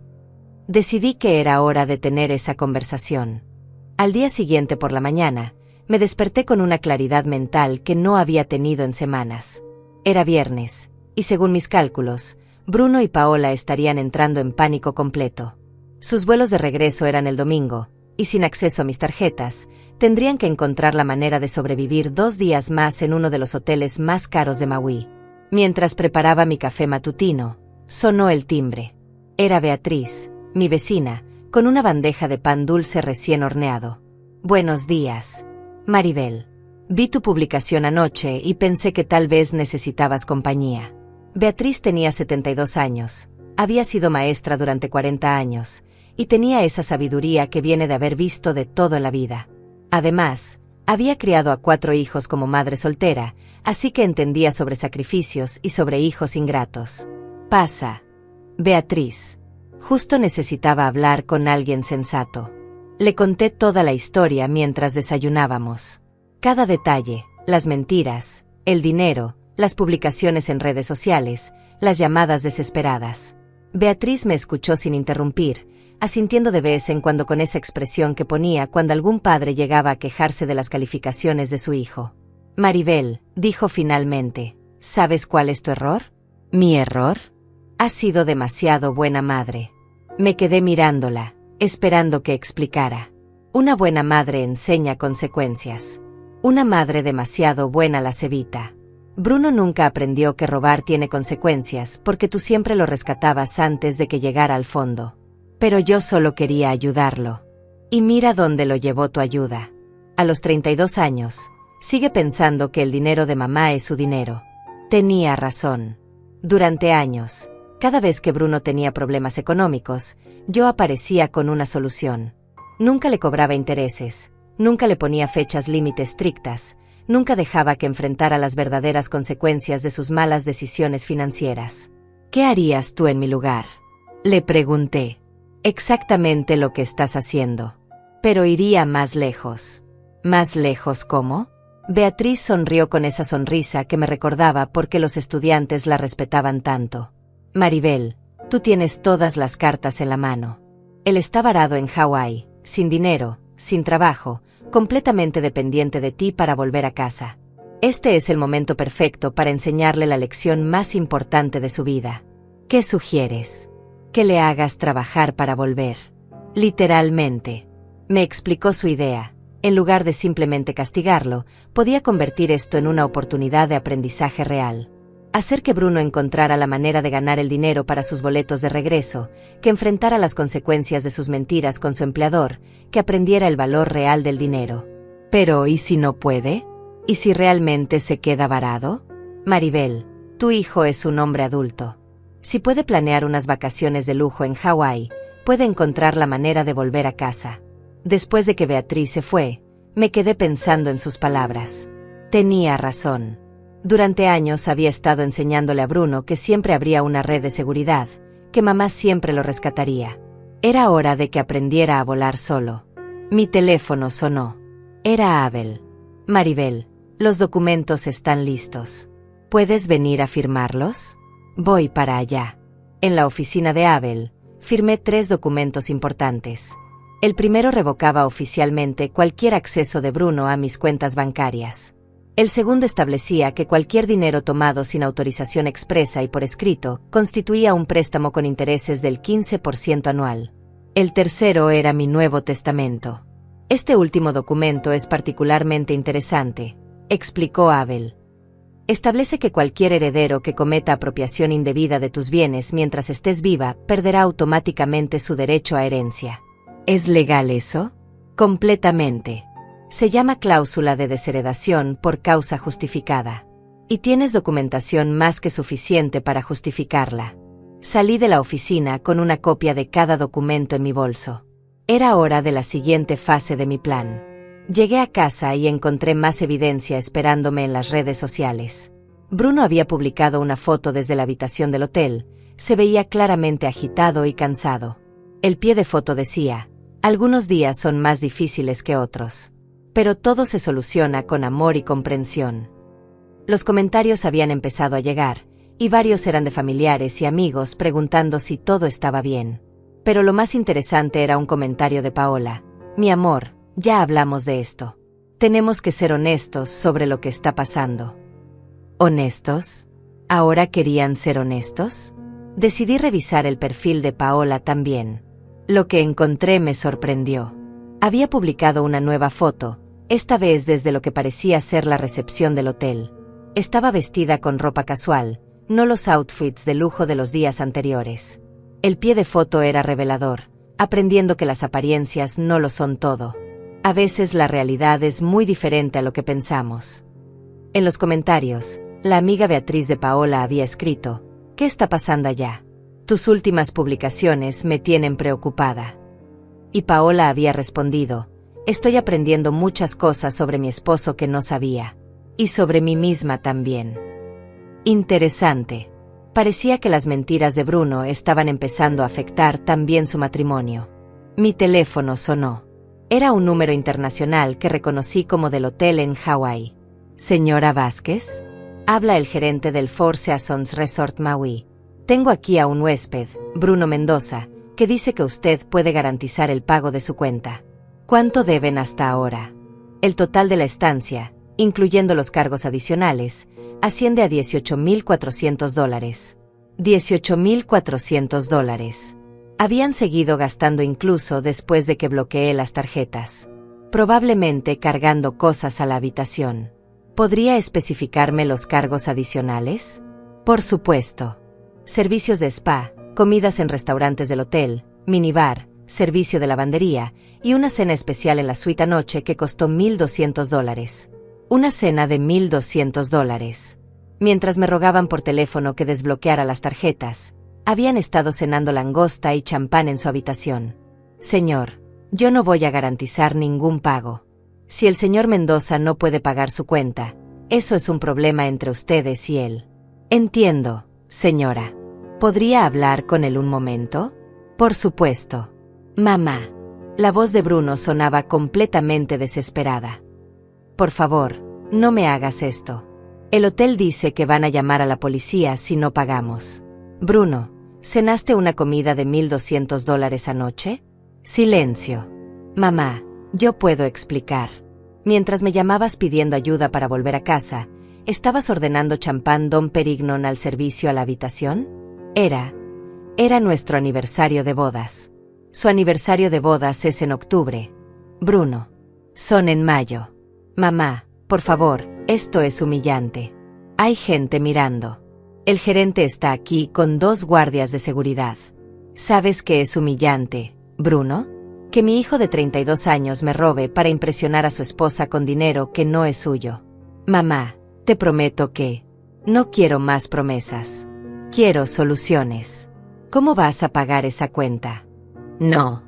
Decidí que era hora de tener esa conversación. Al día siguiente por la mañana, me desperté con una claridad mental que no había tenido en semanas. Era viernes, y según mis cálculos, Bruno y Paola estarían entrando en pánico completo. Sus vuelos de regreso eran el domingo, y sin acceso a mis tarjetas, tendrían que encontrar la manera de sobrevivir 2 días más en uno de los hoteles más caros de Maui. Mientras preparaba mi café matutino, sonó el timbre. Era Beatriz, mi vecina, con una bandeja de pan dulce recién horneado. Buenos días, Maribel. Vi tu publicación anoche y pensé que tal vez necesitabas compañía. Beatriz tenía 72 años, había sido maestra durante 40 años, y tenía esa sabiduría que viene de haber visto de todo en la vida. Además, había criado a 4 hijos como madre soltera, así que entendía sobre sacrificios y sobre hijos ingratos. Pasa, Beatriz. Justo necesitaba hablar con alguien sensato. Le conté toda la historia mientras desayunábamos. Cada detalle, las mentiras, el dinero, las publicaciones en redes sociales, las llamadas desesperadas. Beatriz me escuchó sin interrumpir, asintiendo de vez en cuando con esa expresión que ponía cuando algún padre llegaba a quejarse de las calificaciones de su hijo. Maribel, dijo finalmente, ¿sabes cuál es tu error? ¿Mi error? Has sido demasiado buena madre. Me quedé mirándola, esperando que explicara. Una buena madre enseña consecuencias. Una madre demasiado buena las evita. Bruno nunca aprendió que robar tiene consecuencias porque tú siempre lo rescatabas antes de que llegara al fondo. Pero yo solo quería ayudarlo. Y mira dónde lo llevó tu ayuda. A los 32 años, sigue pensando que el dinero de mamá es su dinero. Tenía razón. Durante años, cada vez que Bruno tenía problemas económicos, yo aparecía con una solución. Nunca le cobraba intereses, nunca le ponía fechas límite estrictas, nunca dejaba que enfrentara las verdaderas consecuencias de sus malas decisiones financieras. ¿Qué harías tú en mi lugar? Le pregunté. Exactamente lo que estás haciendo. Pero iría más lejos. ¿Más lejos cómo? Beatriz sonrió con esa sonrisa que me recordaba por qué los estudiantes la respetaban tanto. Maribel, tú tienes todas las cartas en la mano. Él está varado en Hawái, sin dinero, sin trabajo, completamente dependiente de ti para volver a casa. Este es el momento perfecto para enseñarle la lección más importante de su vida. ¿Qué sugieres? Que le hagas trabajar para volver. Literalmente. Me explicó su idea. En lugar de simplemente castigarlo, podía convertir esto en una oportunidad de aprendizaje real. Hacer que Bruno encontrara la manera de ganar el dinero para sus boletos de regreso, que enfrentara las consecuencias de sus mentiras con su empleador, que aprendiera el valor real del dinero. Pero, ¿y si no puede? ¿Y si realmente se queda varado? Maribel, tu hijo es un hombre adulto. Si puede planear unas vacaciones de lujo en Hawái, puede encontrar la manera de volver a casa. Después de que Beatriz se fue, me quedé pensando en sus palabras. Tenía razón. Durante años había estado enseñándole a Bruno que siempre habría una red de seguridad, que mamá siempre lo rescataría. Era hora de que aprendiera a volar solo. Mi teléfono sonó. Era Abel. Maribel, los documentos están listos. ¿Puedes venir a firmarlos? Voy para allá. En la oficina de Abel, firmé 3 documentos importantes. El primero revocaba oficialmente cualquier acceso de Bruno a mis cuentas bancarias. El segundo establecía que cualquier dinero tomado sin autorización expresa y por escrito constituía un préstamo con intereses del 15% anual. El tercero era mi nuevo testamento. Este último documento es particularmente interesante, explicó Abel. Establece que cualquier heredero que cometa apropiación indebida de tus bienes mientras estés viva perderá automáticamente su derecho a herencia. ¿Es legal eso? Completamente. Se llama cláusula de desheredación por causa justificada. Y tienes documentación más que suficiente para justificarla. Salí de la oficina con una copia de cada documento en mi bolso. Era hora de la siguiente fase de mi plan. Llegué a casa y encontré más evidencia esperándome en las redes sociales. Bruno había publicado una foto desde la habitación del hotel. Se veía claramente agitado y cansado. El pie de foto decía: algunos días son más difíciles que otros. Pero todo se soluciona con amor y comprensión. Los comentarios habían empezado a llegar, y varios eran de familiares y amigos preguntando si todo estaba bien. Pero lo más interesante era un comentario de Paola: mi amor, ya hablamos de esto. Tenemos que ser honestos sobre lo que está pasando. ¿Honestos? ¿Ahora querían ser honestos? Decidí revisar el perfil de Paola también. Lo que encontré me sorprendió. Había publicado una nueva foto, esta vez desde lo que parecía ser la recepción del hotel. Estaba vestida con ropa casual, no los outfits de lujo de los días anteriores. El pie de foto era revelador, aprendiendo que las apariencias no lo son todo. A veces la realidad es muy diferente a lo que pensamos. En los comentarios, la amiga Beatriz de Paola había escrito: ¿qué está pasando allá? Tus últimas publicaciones me tienen preocupada. Y Paola había respondido: estoy aprendiendo muchas cosas sobre mi esposo que no sabía. Y sobre mí misma también. Interesante. Parecía que las mentiras de Bruno estaban empezando a afectar también su matrimonio. Mi teléfono sonó. Era un número internacional que reconocí como del hotel en Hawái. ¿Señora Vázquez? Habla el gerente del Four Seasons Resort Maui. Tengo aquí a un huésped, Bruno Mendoza, que dice que usted puede garantizar el pago de su cuenta. ¿Cuánto deben hasta ahora? El total de la estancia, incluyendo los cargos adicionales, asciende a $18,400. $18,400. Habían seguido gastando incluso después de que bloqueé las tarjetas. Probablemente cargando cosas a la habitación. ¿Podría especificarme los cargos adicionales? Por supuesto. Servicios de spa, comidas en restaurantes del hotel, minibar, servicio de lavandería y una cena especial en la suite anoche que costó $1,200. Una cena de $1,200. Mientras me rogaban por teléfono que desbloqueara las tarjetas, habían estado cenando langosta y champán en su habitación. Señor, yo no voy a garantizar ningún pago. Si el señor Mendoza no puede pagar su cuenta, eso es un problema entre ustedes y él. Entiendo, señora. ¿Podría hablar con él un momento? Por supuesto. Mamá. La voz de Bruno sonaba completamente desesperada. Por favor, no me hagas esto. El hotel dice que van a llamar a la policía si no pagamos. Bruno, ¿cenaste una comida de $1,200 anoche? Silencio. Mamá, yo puedo explicar. Mientras me llamabas pidiendo ayuda para volver a casa, ¿estabas ordenando champán Dom Perignon al servicio a la habitación? Era nuestro aniversario de bodas. Su aniversario de bodas es en octubre. Bruno. Son en mayo. Mamá, por favor, esto es humillante. Hay gente mirando. El gerente está aquí con 2 guardias de seguridad. ¿Sabes qué es humillante, Bruno? Que mi hijo de 32 años me robe para impresionar a su esposa con dinero que no es suyo. Mamá, te prometo que no quiero más promesas. Quiero soluciones. ¿Cómo vas a pagar esa cuenta? No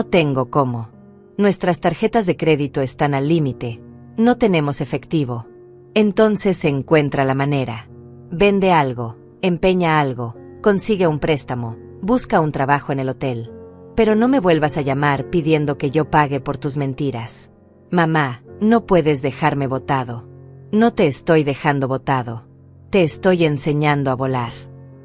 tengo cómo. Nuestras tarjetas de crédito están al límite. No tenemos efectivo. Entonces encuentra la manera. Vende algo, empeña algo, consigue un préstamo, busca un trabajo en el hotel. Pero no me vuelvas a llamar pidiendo que yo pague por tus mentiras. Mamá, no puedes dejarme botado. No te estoy dejando botado. Te estoy enseñando a volar.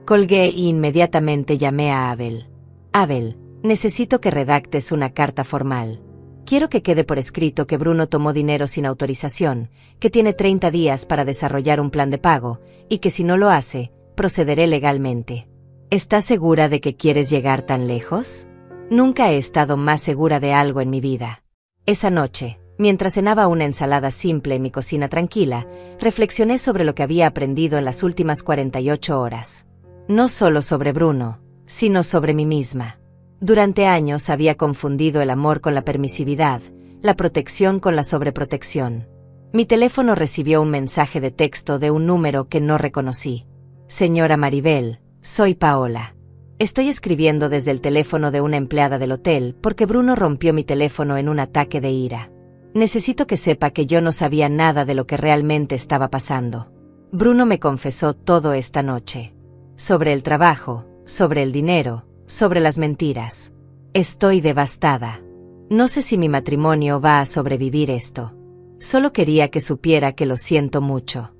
Colgué y inmediatamente llamé a Abel. Abel, necesito que redactes una carta formal. Quiero que quede por escrito que Bruno tomó dinero sin autorización, que tiene 30 días para desarrollar un plan de pago, y que si no lo hace, procederé legalmente. ¿Estás segura de que quieres llegar tan lejos? Nunca he estado más segura de algo en mi vida. Esa noche, Mientras cenaba una ensalada simple en mi cocina tranquila, reflexioné sobre lo que había aprendido en las últimas 48 horas. No solo sobre Bruno, sino sobre mí misma. Durante años había confundido el amor con la permisividad, la protección con la sobreprotección. Mi teléfono recibió un mensaje de texto de un número que no reconocí. Señora Maribel, soy Paola. Estoy escribiendo desde el teléfono de una empleada del hotel porque Bruno rompió mi teléfono en un ataque de ira. Necesito que sepa que yo no sabía nada de lo que realmente estaba pasando. Bruno me confesó todo esta noche. Sobre el trabajo, sobre el dinero, sobre las mentiras. Estoy devastada. No sé si mi matrimonio va a sobrevivir esto. Solo quería que supiera que lo siento mucho.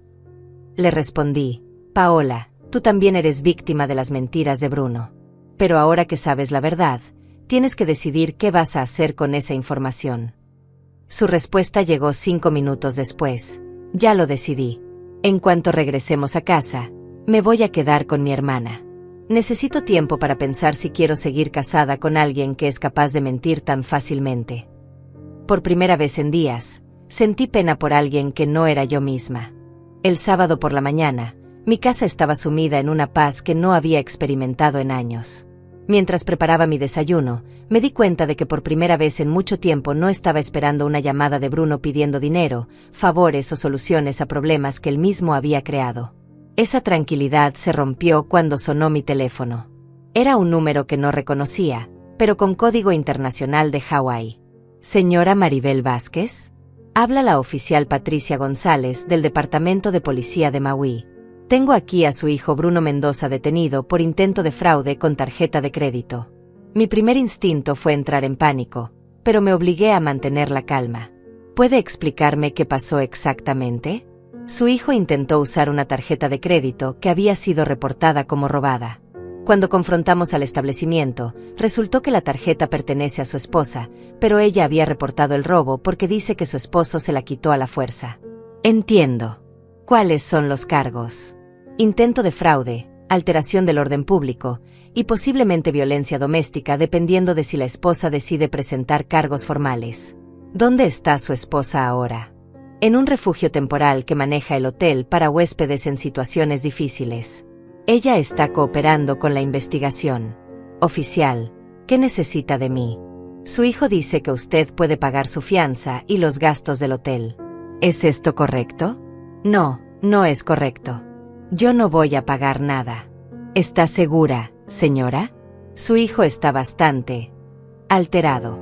Le respondí, Paola, tú también eres víctima de las mentiras de Bruno. Pero ahora que sabes la verdad, tienes que decidir qué vas a hacer con esa información. Su respuesta llegó 5 minutos después. Ya lo decidí. En cuanto regresemos a casa, me voy a quedar con mi hermana. Necesito tiempo para pensar si quiero seguir casada con alguien que es capaz de mentir tan fácilmente. Por primera vez en días, sentí pena por alguien que no era yo misma. El sábado por la mañana, mi casa estaba sumida en una paz que no había experimentado en años. Mientras preparaba mi desayuno, me di cuenta de que por primera vez en mucho tiempo no estaba esperando una llamada de Bruno pidiendo dinero, favores o soluciones a problemas que él mismo había creado. Esa tranquilidad se rompió cuando sonó mi teléfono. Era un número que no reconocía, pero con código internacional de Hawái. ¿Señora Maribel Vázquez? Habla la oficial Patricia González del Departamento de Policía de Maui. Tengo aquí a su hijo Bruno Mendoza detenido por intento de fraude con tarjeta de crédito. Mi primer instinto fue entrar en pánico, pero me obligué a mantener la calma. ¿Puede explicarme qué pasó exactamente? Su hijo intentó usar una tarjeta de crédito que había sido reportada como robada. Cuando confrontamos al establecimiento, resultó que la tarjeta pertenece a su esposa, pero ella había reportado el robo porque dice que su esposo se la quitó a la fuerza. Entiendo. ¿Cuáles son los cargos? Intento de fraude, alteración del orden público y posiblemente violencia doméstica dependiendo de si la esposa decide presentar cargos formales. ¿Dónde está su esposa ahora? En un refugio temporal que maneja el hotel para huéspedes en situaciones difíciles. Ella está cooperando con la investigación. Oficial, ¿qué necesita de mí? Su hijo dice que usted puede pagar su fianza y los gastos del hotel. ¿Es esto correcto? No, no es correcto. Yo no voy a pagar nada. ¿Está segura, señora? Su hijo está bastante alterado.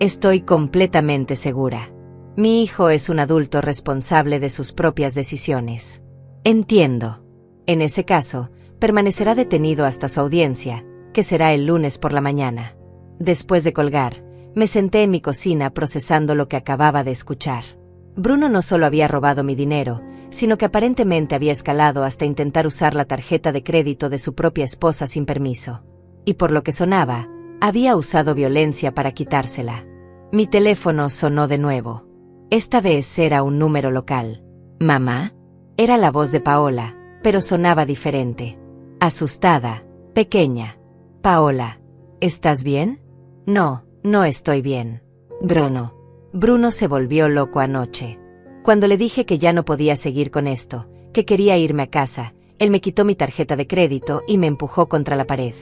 Estoy completamente segura. Mi hijo es un adulto responsable de sus propias decisiones. Entiendo. En ese caso, permanecerá detenido hasta su audiencia, que será el lunes por la mañana. Después de colgar, me senté en mi cocina procesando lo que acababa de escuchar. Bruno no solo había robado mi dinero, sino que aparentemente había escalado hasta intentar usar la tarjeta de crédito de su propia esposa sin permiso. Y por lo que sonaba, había usado violencia para quitársela. Mi teléfono sonó de nuevo. Esta vez era un número local. ¿Mamá? Era la voz de Paola, pero sonaba diferente. Asustada, pequeña. Paola, ¿estás bien? No, no estoy bien. Bruno se volvió loco anoche. Cuando le dije que ya no podía seguir con esto, que quería irme a casa, él me quitó mi tarjeta de crédito y me empujó contra la pared.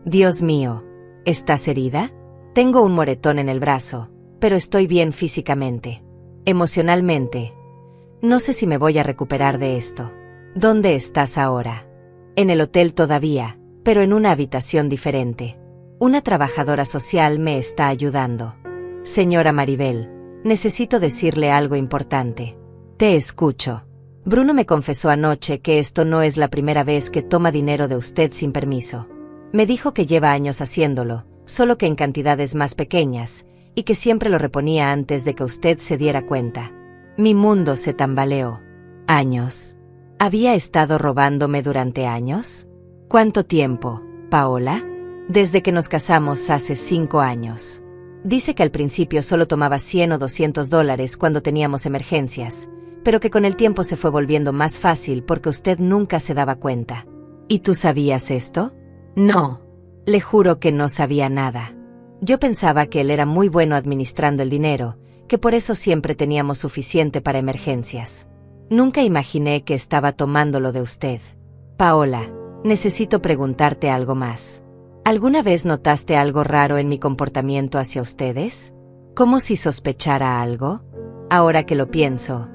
Dios mío, ¿estás herida? Tengo un moretón en el brazo, pero estoy bien físicamente. Emocionalmente, no sé si me voy a recuperar de esto. ¿Dónde estás ahora? En el hotel todavía, pero en una habitación diferente. Una trabajadora social me está ayudando. Señora Maribel, necesito decirle algo importante. Te escucho. Bruno me confesó anoche que esto no es la primera vez que toma dinero de usted sin permiso. Me dijo que lleva años haciéndolo, solo que en cantidades más pequeñas, y que siempre lo reponía antes de que usted se diera cuenta. Mi mundo se tambaleó. ¿Años? ¿Había estado robándome durante años? ¿Cuánto tiempo, Paola? Desde que nos casamos hace 5 años. Dice que al principio solo tomaba $100 o $200 cuando teníamos emergencias, pero que con el tiempo se fue volviendo más fácil porque usted nunca se daba cuenta. ¿Y tú sabías esto? No. Le juro que no sabía nada. Yo pensaba que él era muy bueno administrando el dinero, que por eso siempre teníamos suficiente para emergencias. Nunca imaginé que estaba tomándolo de usted. Paola, necesito preguntarte algo más. ¿Alguna vez notaste algo raro en mi comportamiento hacia ustedes? ¿Como si sospechara algo? Ahora que lo pienso,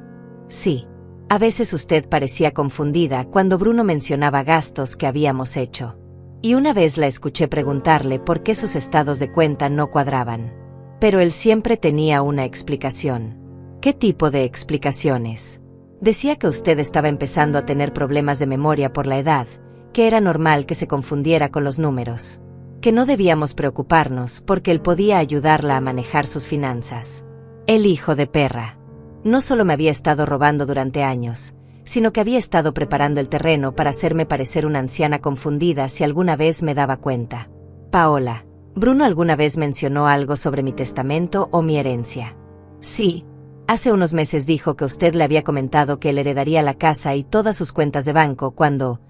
sí. A veces usted parecía confundida cuando Bruno mencionaba gastos que habíamos hecho. Y una vez la escuché preguntarle por qué sus estados de cuenta no cuadraban. Pero él siempre tenía una explicación. ¿Qué tipo de explicaciones? Decía que usted estaba empezando a tener problemas de memoria por la edad, que era normal que se confundiera con los números, que no debíamos preocuparnos porque él podía ayudarla a manejar sus finanzas. El hijo de perra. No solo me había estado robando durante años, sino que había estado preparando el terreno para hacerme parecer una anciana confundida si alguna vez me daba cuenta. Paola, ¿Bruno alguna vez mencionó algo sobre mi testamento o mi herencia? Sí. Hace unos meses dijo que usted le había comentado que él heredaría la casa y todas sus cuentas de banco cuando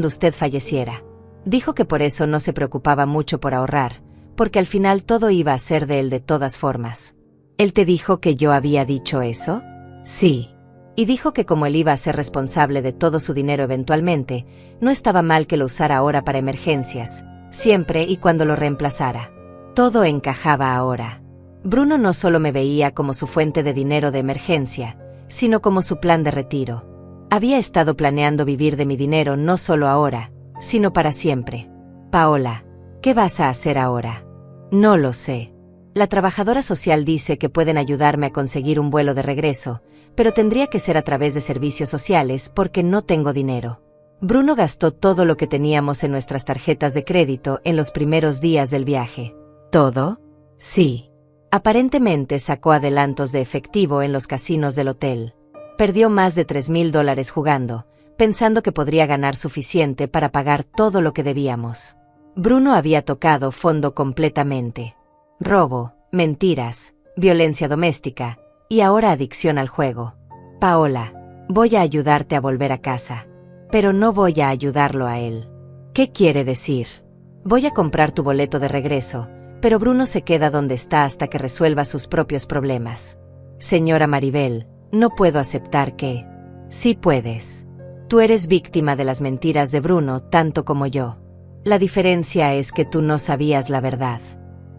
usted falleciera. Dijo que por eso no se preocupaba mucho por ahorrar, porque al final todo iba a ser de él de todas formas. ¿Él te dijo que yo había dicho eso? Sí. Y dijo que como él iba a ser responsable de todo su dinero eventualmente, no estaba mal que lo usara ahora para emergencias, siempre y cuando lo reemplazara. Todo encajaba ahora. Bruno no solo me veía como su fuente de dinero de emergencia, sino como su plan de retiro. Había estado planeando vivir de mi dinero no solo ahora, sino para siempre. Paola, ¿qué vas a hacer ahora? No lo sé. La trabajadora social dice que pueden ayudarme a conseguir un vuelo de regreso, pero tendría que ser a través de servicios sociales porque no tengo dinero. Bruno gastó todo lo que teníamos en nuestras tarjetas de crédito en los primeros días del viaje. ¿Todo? Sí. Aparentemente sacó adelantos de efectivo en los casinos del hotel. Perdió más de $3,000 jugando, pensando que podría ganar suficiente para pagar todo lo que debíamos. Bruno había tocado fondo completamente. Robo, mentiras, violencia doméstica, y ahora adicción al juego. Paola, voy a ayudarte a volver a casa. Pero no voy a ayudarlo a él. ¿Qué quiere decir? Voy a comprar tu boleto de regreso, pero Bruno se queda donde está hasta que resuelva sus propios problemas. Señora Maribel, no puedo aceptar que... Sí puedes. Tú eres víctima de las mentiras de Bruno tanto como yo. La diferencia es que tú no sabías la verdad.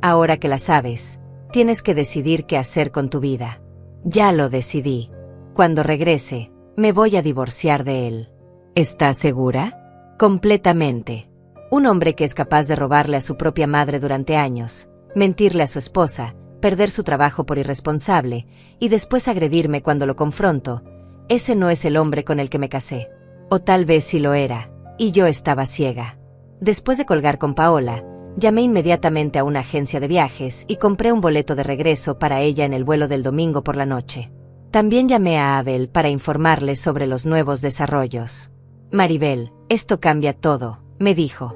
Ahora que la sabes, tienes que decidir qué hacer con tu vida. Ya lo decidí. Cuando regrese, me voy a divorciar de él. ¿Estás segura? Completamente. Un hombre que es capaz de robarle a su propia madre durante años, mentirle a su esposa, perder su trabajo por irresponsable y después agredirme cuando lo confronto, ese no es el hombre con el que me casé. O tal vez sí lo era, y yo estaba ciega. Después de colgar con Paola, llamé inmediatamente a una agencia de viajes y compré un boleto de regreso para ella en el vuelo del domingo por la noche. También llamé a Abel para informarle sobre los nuevos desarrollos. Maribel, esto cambia todo, me dijo.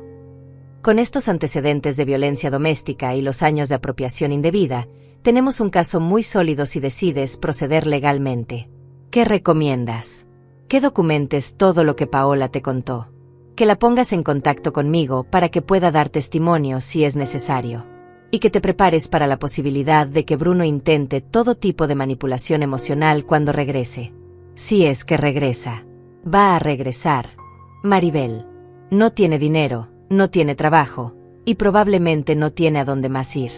Con estos antecedentes de violencia doméstica y los años de apropiación indebida, tenemos un caso muy sólido si decides proceder legalmente. ¿Qué recomiendas? Que documentes todo lo que Paola te contó. Que la pongas en contacto conmigo para que pueda dar testimonio si es necesario. Y que te prepares para la posibilidad de que Bruno intente todo tipo de manipulación emocional cuando regrese. Si es que regresa. Va a regresar. Maribel. No tiene dinero, no tiene trabajo, y probablemente no tiene a dónde más ir.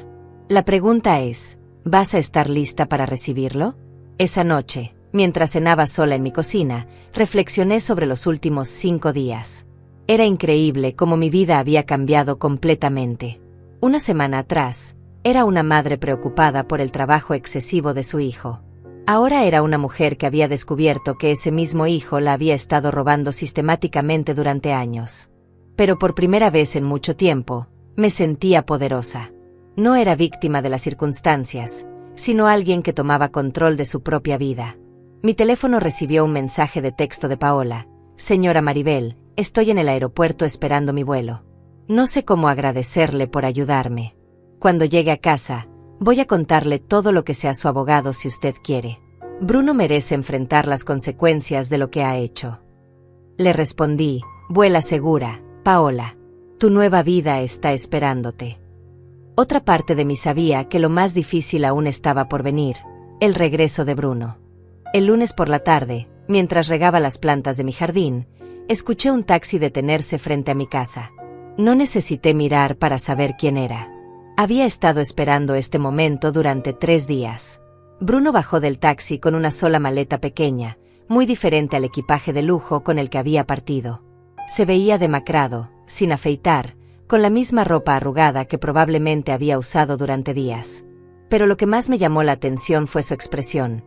La pregunta es, ¿vas a estar lista para recibirlo? Esa noche, mientras cenaba sola en mi cocina, reflexioné sobre los últimos 5 días. Era increíble cómo mi vida había cambiado completamente. Una semana atrás, era una madre preocupada por el trabajo excesivo de su hijo. Ahora era una mujer que había descubierto que ese mismo hijo la había estado robando sistemáticamente durante años. Pero por primera vez en mucho tiempo, me sentía poderosa. No era víctima de las circunstancias, sino alguien que tomaba control de su propia vida. Mi teléfono recibió un mensaje de texto de Paola. Señora Maribel, estoy en el aeropuerto esperando mi vuelo. No sé cómo agradecerle por ayudarme. Cuando llegue a casa, voy a contarle todo lo que sea su abogado si usted quiere. Bruno merece enfrentar las consecuencias de lo que ha hecho. Le respondí, vuela segura, Paola. Tu nueva vida está esperándote. Otra parte de mí sabía que lo más difícil aún estaba por venir, El regreso de Bruno. El lunes por la tarde, mientras regaba las plantas de mi jardín, escuché un taxi detenerse frente a mi casa. No necesité mirar para saber quién era. Había estado esperando este momento durante 3 días. Bruno bajó del taxi con una sola maleta pequeña, muy diferente al equipaje de lujo con el que había partido. Se veía demacrado, sin afeitar, con la misma ropa arrugada que probablemente había usado durante días. Pero lo que más me llamó la atención fue su expresión.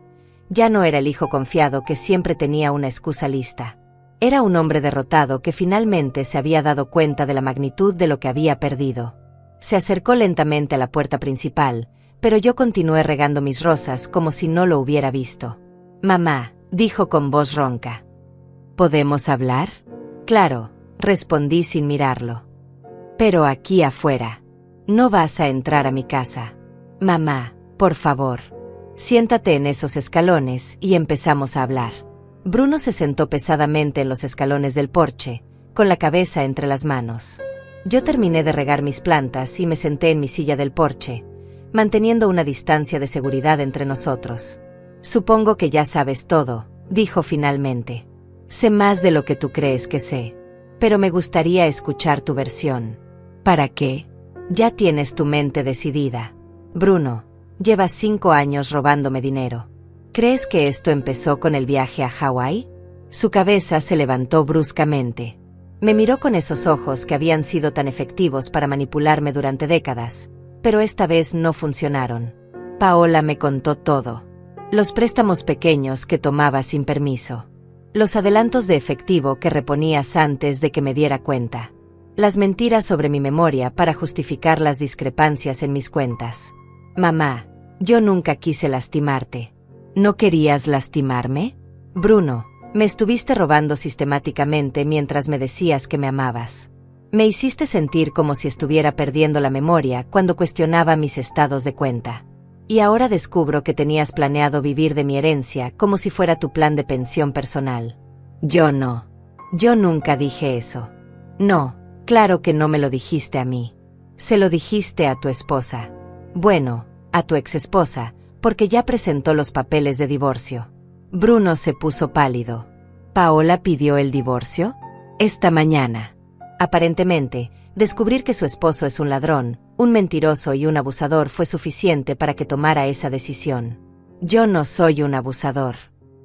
Ya no era el hijo confiado que siempre tenía una excusa lista. Era un hombre derrotado que finalmente se había dado cuenta de la magnitud de lo que había perdido. Se acercó lentamente a la puerta principal, pero yo continué regando mis rosas como si no lo hubiera visto. «Mamá», dijo con voz ronca. «¿Podemos hablar?» «Claro», respondí sin mirarlo. «Pero aquí afuera. No vas a entrar a mi casa. Mamá, por favor. Siéntate en esos escalones y empezamos a hablar». Bruno se sentó pesadamente en los escalones del porche, con la cabeza entre las manos. Yo terminé de regar mis plantas y me senté en mi silla del porche, manteniendo una distancia de seguridad entre nosotros. «Supongo que ya sabes todo», dijo finalmente. «Sé más de lo que tú crees que sé. Pero me gustaría escuchar tu versión». «¿Para qué?» «Ya tienes tu mente decidida. Bruno, llevas 5 años robándome dinero. ¿Crees que esto empezó con el viaje a Hawái?» Su cabeza se levantó bruscamente. Me miró con esos ojos que habían sido tan efectivos para manipularme durante décadas, pero esta vez no funcionaron. Paola me contó todo. Los préstamos pequeños que tomaba sin permiso. Los adelantos de efectivo que reponías antes de que me diera cuenta. Las mentiras sobre mi memoria para justificar las discrepancias en mis cuentas. «Mamá, yo nunca quise lastimarte». «¿No querías lastimarme?» «Bruno, me estuviste robando sistemáticamente mientras me decías que me amabas. Me hiciste sentir como si estuviera perdiendo la memoria cuando cuestionaba mis estados de cuenta. Y ahora descubro que tenías planeado vivir de mi herencia como si fuera tu plan de pensión personal». «Yo no. Yo nunca dije eso». «No, claro que no me lo dijiste a mí. Se lo dijiste a tu esposa. Bueno, a tu exesposa, porque ya presentó los papeles de divorcio». Bruno se puso pálido. «¿Paola pidió el divorcio?» «Esta mañana». Aparentemente, descubrir que su esposo es un ladrón, un mentiroso y un abusador fue suficiente para que tomara esa decisión. «Yo no soy un abusador.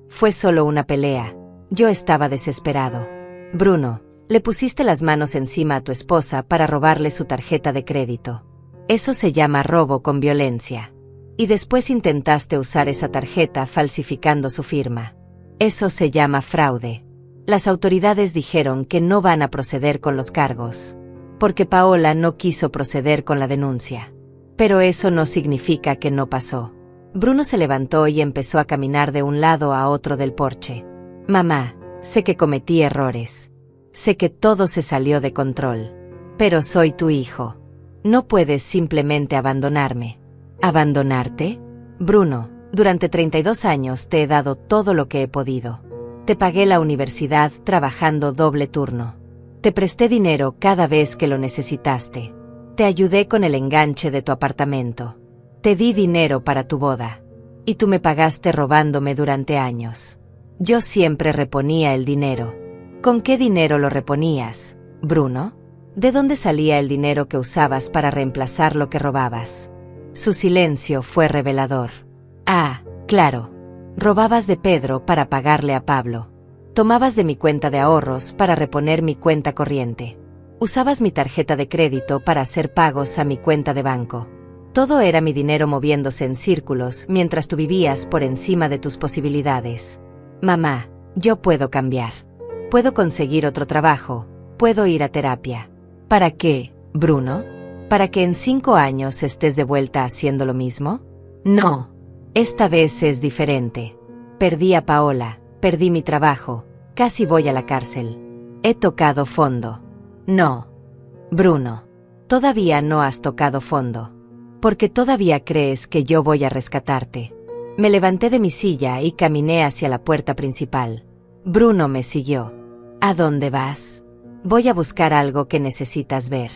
Fue solo una pelea. Yo estaba desesperado». «Bruno, le pusiste las manos encima a tu esposa para robarle su tarjeta de crédito. Eso se llama robo con violencia. Y después intentaste usar esa tarjeta falsificando su firma. Eso se llama fraude. Las autoridades dijeron que no van a proceder con los cargos, porque Paola no quiso proceder con la denuncia. Pero eso no significa que no pasó». Bruno se levantó y empezó a caminar de un lado a otro del porche. «Mamá, sé que cometí errores. Sé que todo se salió de control. Pero soy tu hijo. No puedes simplemente abandonarme». «¿Abandonarte?» «Bruno, durante 32 años te he dado todo lo que he podido. Te pagué la universidad trabajando doble turno. Te presté dinero cada vez que lo necesitaste. Te ayudé con el enganche de tu apartamento. Te di dinero para tu boda. Y tú me pagaste robándome durante años. Yo siempre reponía el dinero». «¿Con qué dinero lo reponías, Bruno? ¿De dónde salía el dinero que usabas para reemplazar lo que robabas?» Su silencio fue revelador. «Ah, claro. Robabas de Pedro para pagarle a Pablo. Tomabas de mi cuenta de ahorros para reponer mi cuenta corriente. Usabas mi tarjeta de crédito para hacer pagos a mi cuenta de banco. Todo era mi dinero moviéndose en círculos mientras tú vivías por encima de tus posibilidades. Mamá, yo puedo cambiar. Puedo conseguir otro trabajo. Puedo ir a terapia». «¿Para qué, Bruno? ¿Para que en 5 años estés de vuelta haciendo lo mismo?» «No. Esta vez es diferente. Perdí a Paola, perdí mi trabajo, casi voy a la cárcel. He tocado fondo». «No. Bruno, todavía no has tocado fondo. Porque todavía crees que yo voy a rescatarte». Me levanté de mi silla y caminé hacia la puerta principal. Bruno me siguió. «¿A dónde vas?» «Voy a buscar algo que necesitas ver».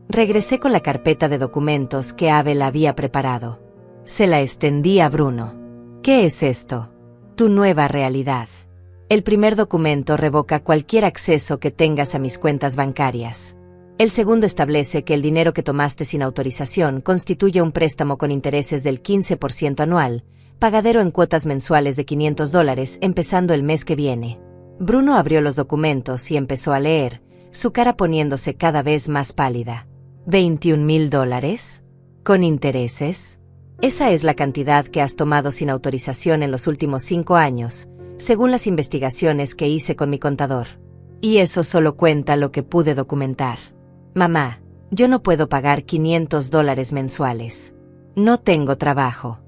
Regresé con la carpeta de documentos que Abel había preparado. Se la extendí a Bruno. ¿Qué es esto? Tu nueva realidad. El primer documento revoca cualquier acceso que tengas a mis cuentas bancarias. El segundo establece que el dinero que tomaste sin autorización constituye un préstamo con intereses del 15% anual, pagadero en cuotas mensuales de $500 empezando el mes que viene. Bruno abrió los documentos y empezó a leer, su cara poniéndose cada vez más pálida. ¿$21,000? ¿Con intereses? Esa es la cantidad que has tomado sin autorización en los últimos 5 años, según las investigaciones que hice con mi contador. Y eso solo cuenta lo que pude documentar. Mamá, yo no puedo pagar $500 mensuales. No tengo trabajo.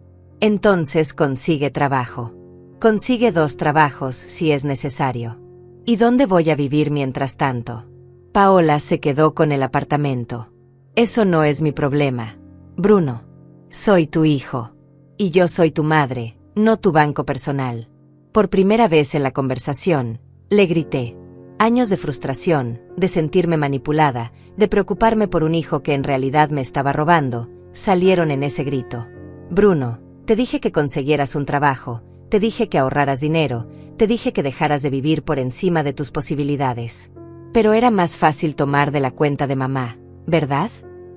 Entonces consigue trabajo. Consigue 2 trabajos si es necesario. ¿Y dónde voy a vivir mientras tanto? Paola se quedó con el apartamento. Eso no es mi problema. Bruno, soy tu hijo. Y yo soy tu madre, no tu banco personal. Por primera vez en la conversación, le grité. Años de frustración, de sentirme manipulada, de preocuparme por un hijo que en realidad me estaba robando, salieron en ese grito. Bruno, te dije que consiguieras un trabajo, te dije que ahorraras dinero, te dije que dejaras de vivir por encima de tus posibilidades. Pero era más fácil tomar de la cuenta de mamá, ¿verdad?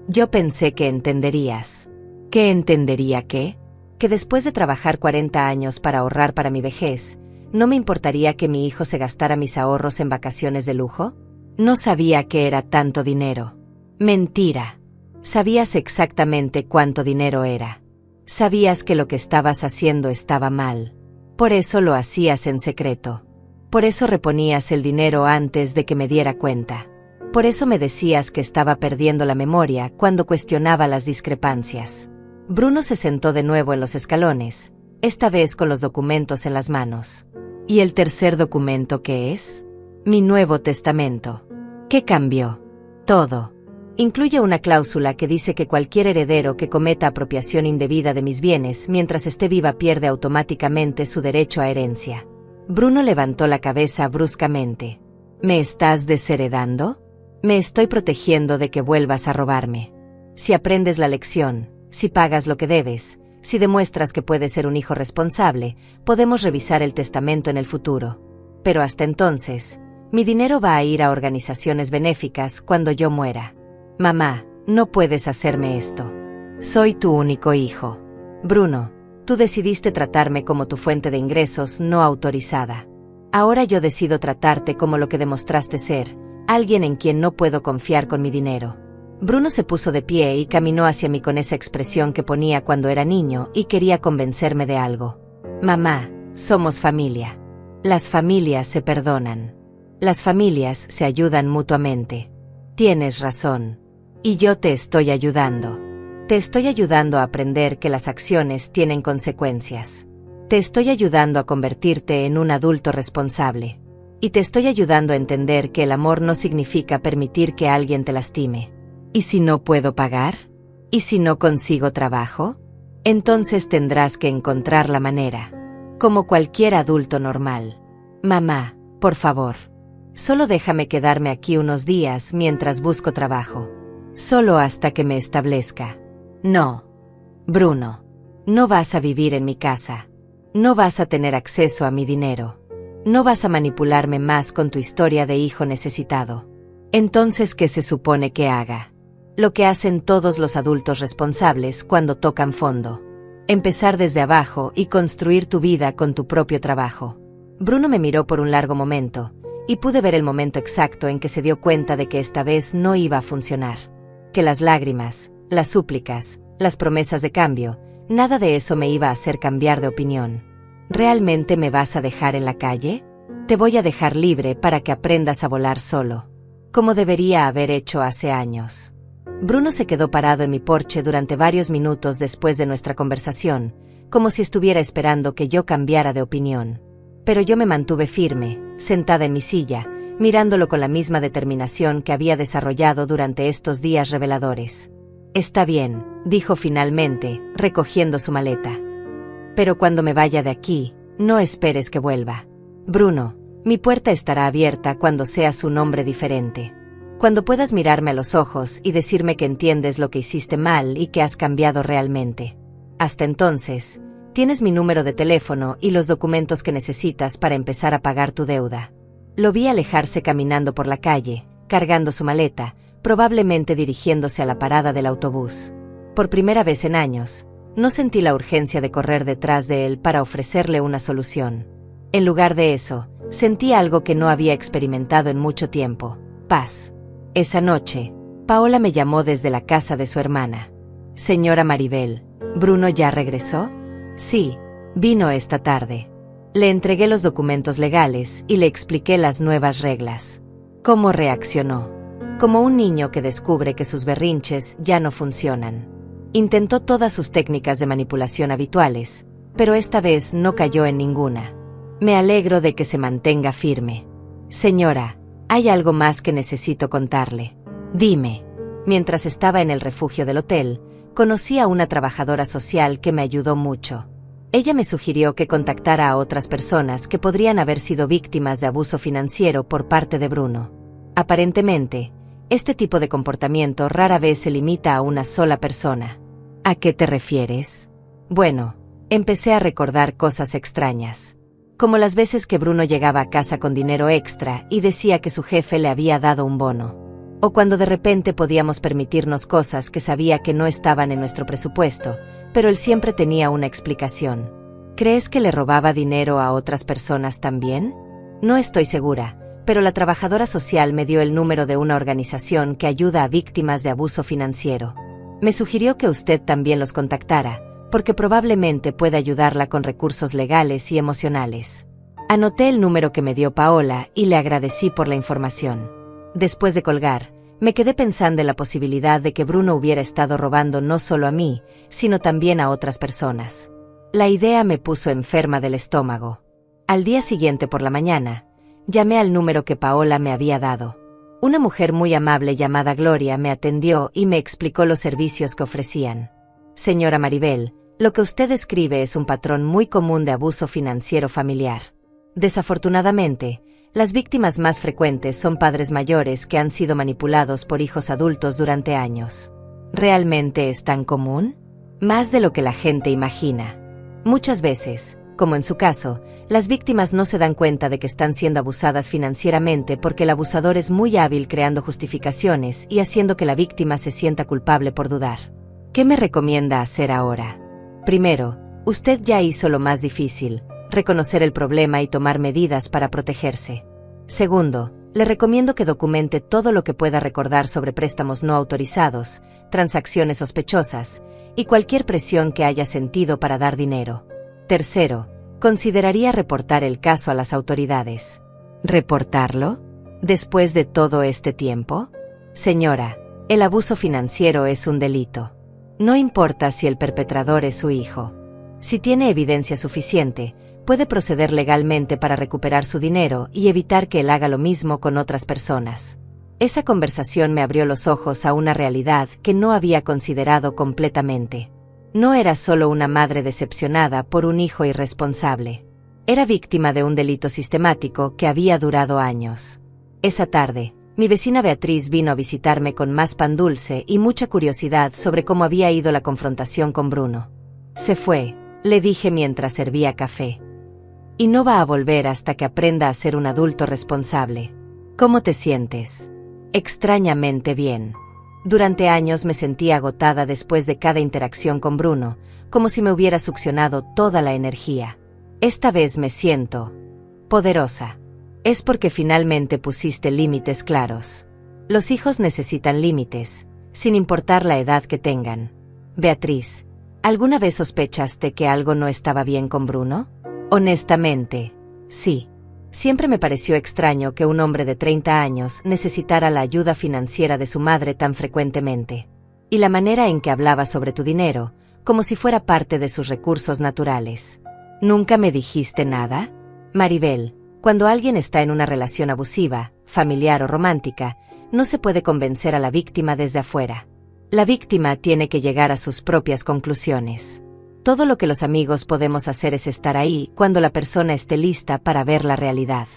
Yo pensé que entenderías. ¿Qué entendería qué? Que después de trabajar 40 años para ahorrar para mi vejez, ¿no me importaría que mi hijo se gastara mis ahorros en vacaciones de lujo? No sabía que era tanto dinero. Mentira. Sabías exactamente cuánto dinero era. Sabías que lo que estabas haciendo estaba mal. Por eso lo hacías en secreto. Por eso reponías el dinero antes de que me diera cuenta. Por eso me decías que estaba perdiendo la memoria cuando cuestionaba las discrepancias. Bruno se sentó de nuevo en los escalones, esta vez con los documentos en las manos. ¿Y el tercer documento qué es? Mi Nuevo Testamento. ¿Qué cambió? Todo. Incluye una cláusula que dice que cualquier heredero que cometa apropiación indebida de mis bienes mientras esté viva pierde automáticamente su derecho a herencia. Bruno levantó la cabeza bruscamente. ¿Me estás desheredando? Me estoy protegiendo de que vuelvas a robarme. Si aprendes la lección, si pagas lo que debes, si demuestras que puedes ser un hijo responsable, podemos revisar el testamento en el futuro. Pero hasta entonces, mi dinero va a ir a organizaciones benéficas cuando yo muera. Mamá, no puedes hacerme esto. Soy tu único hijo. Bruno, tú decidiste tratarme como tu fuente de ingresos no autorizada. Ahora yo decido tratarte como lo que demostraste ser, alguien en quien no puedo confiar con mi dinero. Bruno se puso de pie y caminó hacia mí con esa expresión que ponía cuando era niño y quería convencerme de algo. Mamá, somos familia. Las familias se perdonan. Las familias se ayudan mutuamente. Tienes razón. Y yo te estoy ayudando. Te estoy ayudando a aprender que las acciones tienen consecuencias. Te estoy ayudando a convertirte en un adulto responsable. Y te estoy ayudando a entender que el amor no significa permitir que alguien te lastime. ¿Y si no puedo pagar? ¿Y si no consigo trabajo? Entonces tendrás que encontrar la manera. Como cualquier adulto normal. Mamá, por favor. Solo déjame quedarme aquí unos días mientras busco trabajo. Solo hasta que me establezca. No. Bruno. No vas a vivir en mi casa. No vas a tener acceso a mi dinero. No vas a manipularme más con tu historia de hijo necesitado. Entonces, ¿qué se supone que haga? Lo que hacen todos los adultos responsables cuando tocan fondo. Empezar desde abajo y construir tu vida con tu propio trabajo. Bruno me miró por un largo momento, y pude ver el momento exacto en que se dio cuenta de que esta vez no iba a funcionar. Que las lágrimas, las súplicas, las promesas de cambio, nada de eso me iba a hacer cambiar de opinión. ¿Realmente me vas a dejar en la calle? Te voy a dejar libre para que aprendas a volar solo. Como debería haber hecho hace años. Bruno se quedó parado en mi porche durante varios minutos después de nuestra conversación, como si estuviera esperando que yo cambiara de opinión. Pero yo me mantuve firme, sentada en mi silla, mirándolo con la misma determinación que había desarrollado durante estos días reveladores. Está bien, dijo finalmente, recogiendo su maleta. Pero cuando me vaya de aquí, no esperes que vuelva. Bruno, mi puerta estará abierta cuando seas un hombre diferente. Cuando puedas mirarme a los ojos y decirme que entiendes lo que hiciste mal y que has cambiado realmente. Hasta entonces, Tienes mi número de teléfono y los documentos que necesitas para empezar a pagar tu deuda. Lo vi alejarse caminando por la calle, cargando su maleta, probablemente dirigiéndose a la parada del autobús. Por primera vez en años, no sentí la urgencia de correr detrás de él para ofrecerle una solución. En lugar de eso, sentí algo que no había experimentado en mucho tiempo: paz. Esa noche, Paola me llamó desde la casa de su hermana. Señora Maribel, ¿Bruno ya regresó? Sí, vino esta tarde. Le entregué los documentos legales y le expliqué las nuevas reglas. ¿Cómo reaccionó? Como un niño que descubre que sus berrinches ya no funcionan. Intentó todas sus técnicas de manipulación habituales, pero esta vez no cayó en ninguna. Me alegro de que se mantenga firme. Señora, hay algo más que necesito contarle. Dime. Mientras estaba en el refugio del hotel, conocí a una trabajadora social que me ayudó mucho. Ella me sugirió que contactara a otras personas que podrían haber sido víctimas de abuso financiero por parte de Bruno. Aparentemente, este tipo de comportamiento rara vez se limita a una sola persona. ¿A qué te refieres? Bueno, empecé a recordar cosas extrañas. Como las veces que Bruno llegaba a casa con dinero extra y decía que su jefe le había dado un bono. O cuando de repente podíamos permitirnos cosas que sabía que no estaban en nuestro presupuesto, pero él siempre tenía una explicación. ¿Crees que le robaba dinero a otras personas también? No estoy segura, pero la trabajadora social me dio el número de una organización que ayuda a víctimas de abuso financiero. Me sugirió que usted también los contactara, porque probablemente pueda ayudarla con recursos legales y emocionales. Anoté el número que me dio Paola y le agradecí por la información. Después de colgar, me quedé pensando en la posibilidad de que Bruno hubiera estado robando no solo a mí, sino también a otras personas. La idea me puso enferma del estómago. Al día siguiente por la mañana, llamé al número que Paola me había dado. Una mujer muy amable llamada Gloria me atendió y me explicó los servicios que ofrecían. Señora Maribel, lo que usted describe es un patrón muy común de abuso financiero familiar. Desafortunadamente, las víctimas más frecuentes son padres mayores que han sido manipulados por hijos adultos durante años. ¿Realmente es tan común? Más de lo que la gente imagina. Muchas veces, como en su caso, las víctimas no se dan cuenta de que están siendo abusadas financieramente porque el abusador es muy hábil creando justificaciones y haciendo que la víctima se sienta culpable por dudar. ¿Qué me recomienda hacer ahora? Primero, usted ya hizo lo más difícil: reconocer el problema y tomar medidas para protegerse. Segundo, le recomiendo que documente todo lo que pueda recordar sobre préstamos no autorizados, transacciones sospechosas y cualquier presión que haya sentido para dar dinero. Tercero, consideraría reportar el caso a las autoridades. ¿Reportarlo? ¿Después de todo este tiempo? Señora, el abuso financiero es un delito. No importa si el perpetrador es su hijo. Si tiene evidencia suficiente, puede proceder legalmente para recuperar su dinero y evitar que él haga lo mismo con otras personas. Esa conversación me abrió los ojos a una realidad que no había considerado completamente. No era solo una madre decepcionada por un hijo irresponsable. Era víctima de un delito sistemático que había durado años. Esa tarde, mi vecina Beatriz vino a visitarme con más pan dulce y mucha curiosidad sobre cómo había ido la confrontación con Bruno. Se fue, le dije mientras servía café. Y no va a volver hasta que aprenda a ser un adulto responsable. ¿Cómo te sientes? Extrañamente bien. Durante años me sentía agotada después de cada interacción con Bruno, como si me hubiera succionado toda la energía. Esta vez me siento poderosa. Es porque finalmente pusiste límites claros. Los hijos necesitan límites, sin importar la edad que tengan. Beatriz, ¿alguna vez sospechaste que algo no estaba bien con Bruno? Honestamente, sí. Siempre me pareció extraño que un hombre de 30 años necesitara la ayuda financiera de su madre tan frecuentemente. Y la manera en que hablaba sobre tu dinero, como si fuera parte de sus recursos naturales. ¿Nunca me dijiste nada? Maribel, cuando alguien está en una relación abusiva, familiar o romántica, no se puede convencer a la víctima desde afuera. La víctima tiene que llegar a sus propias conclusiones. Todo lo que los amigos podemos hacer es estar ahí cuando la persona esté lista para ver la realidad.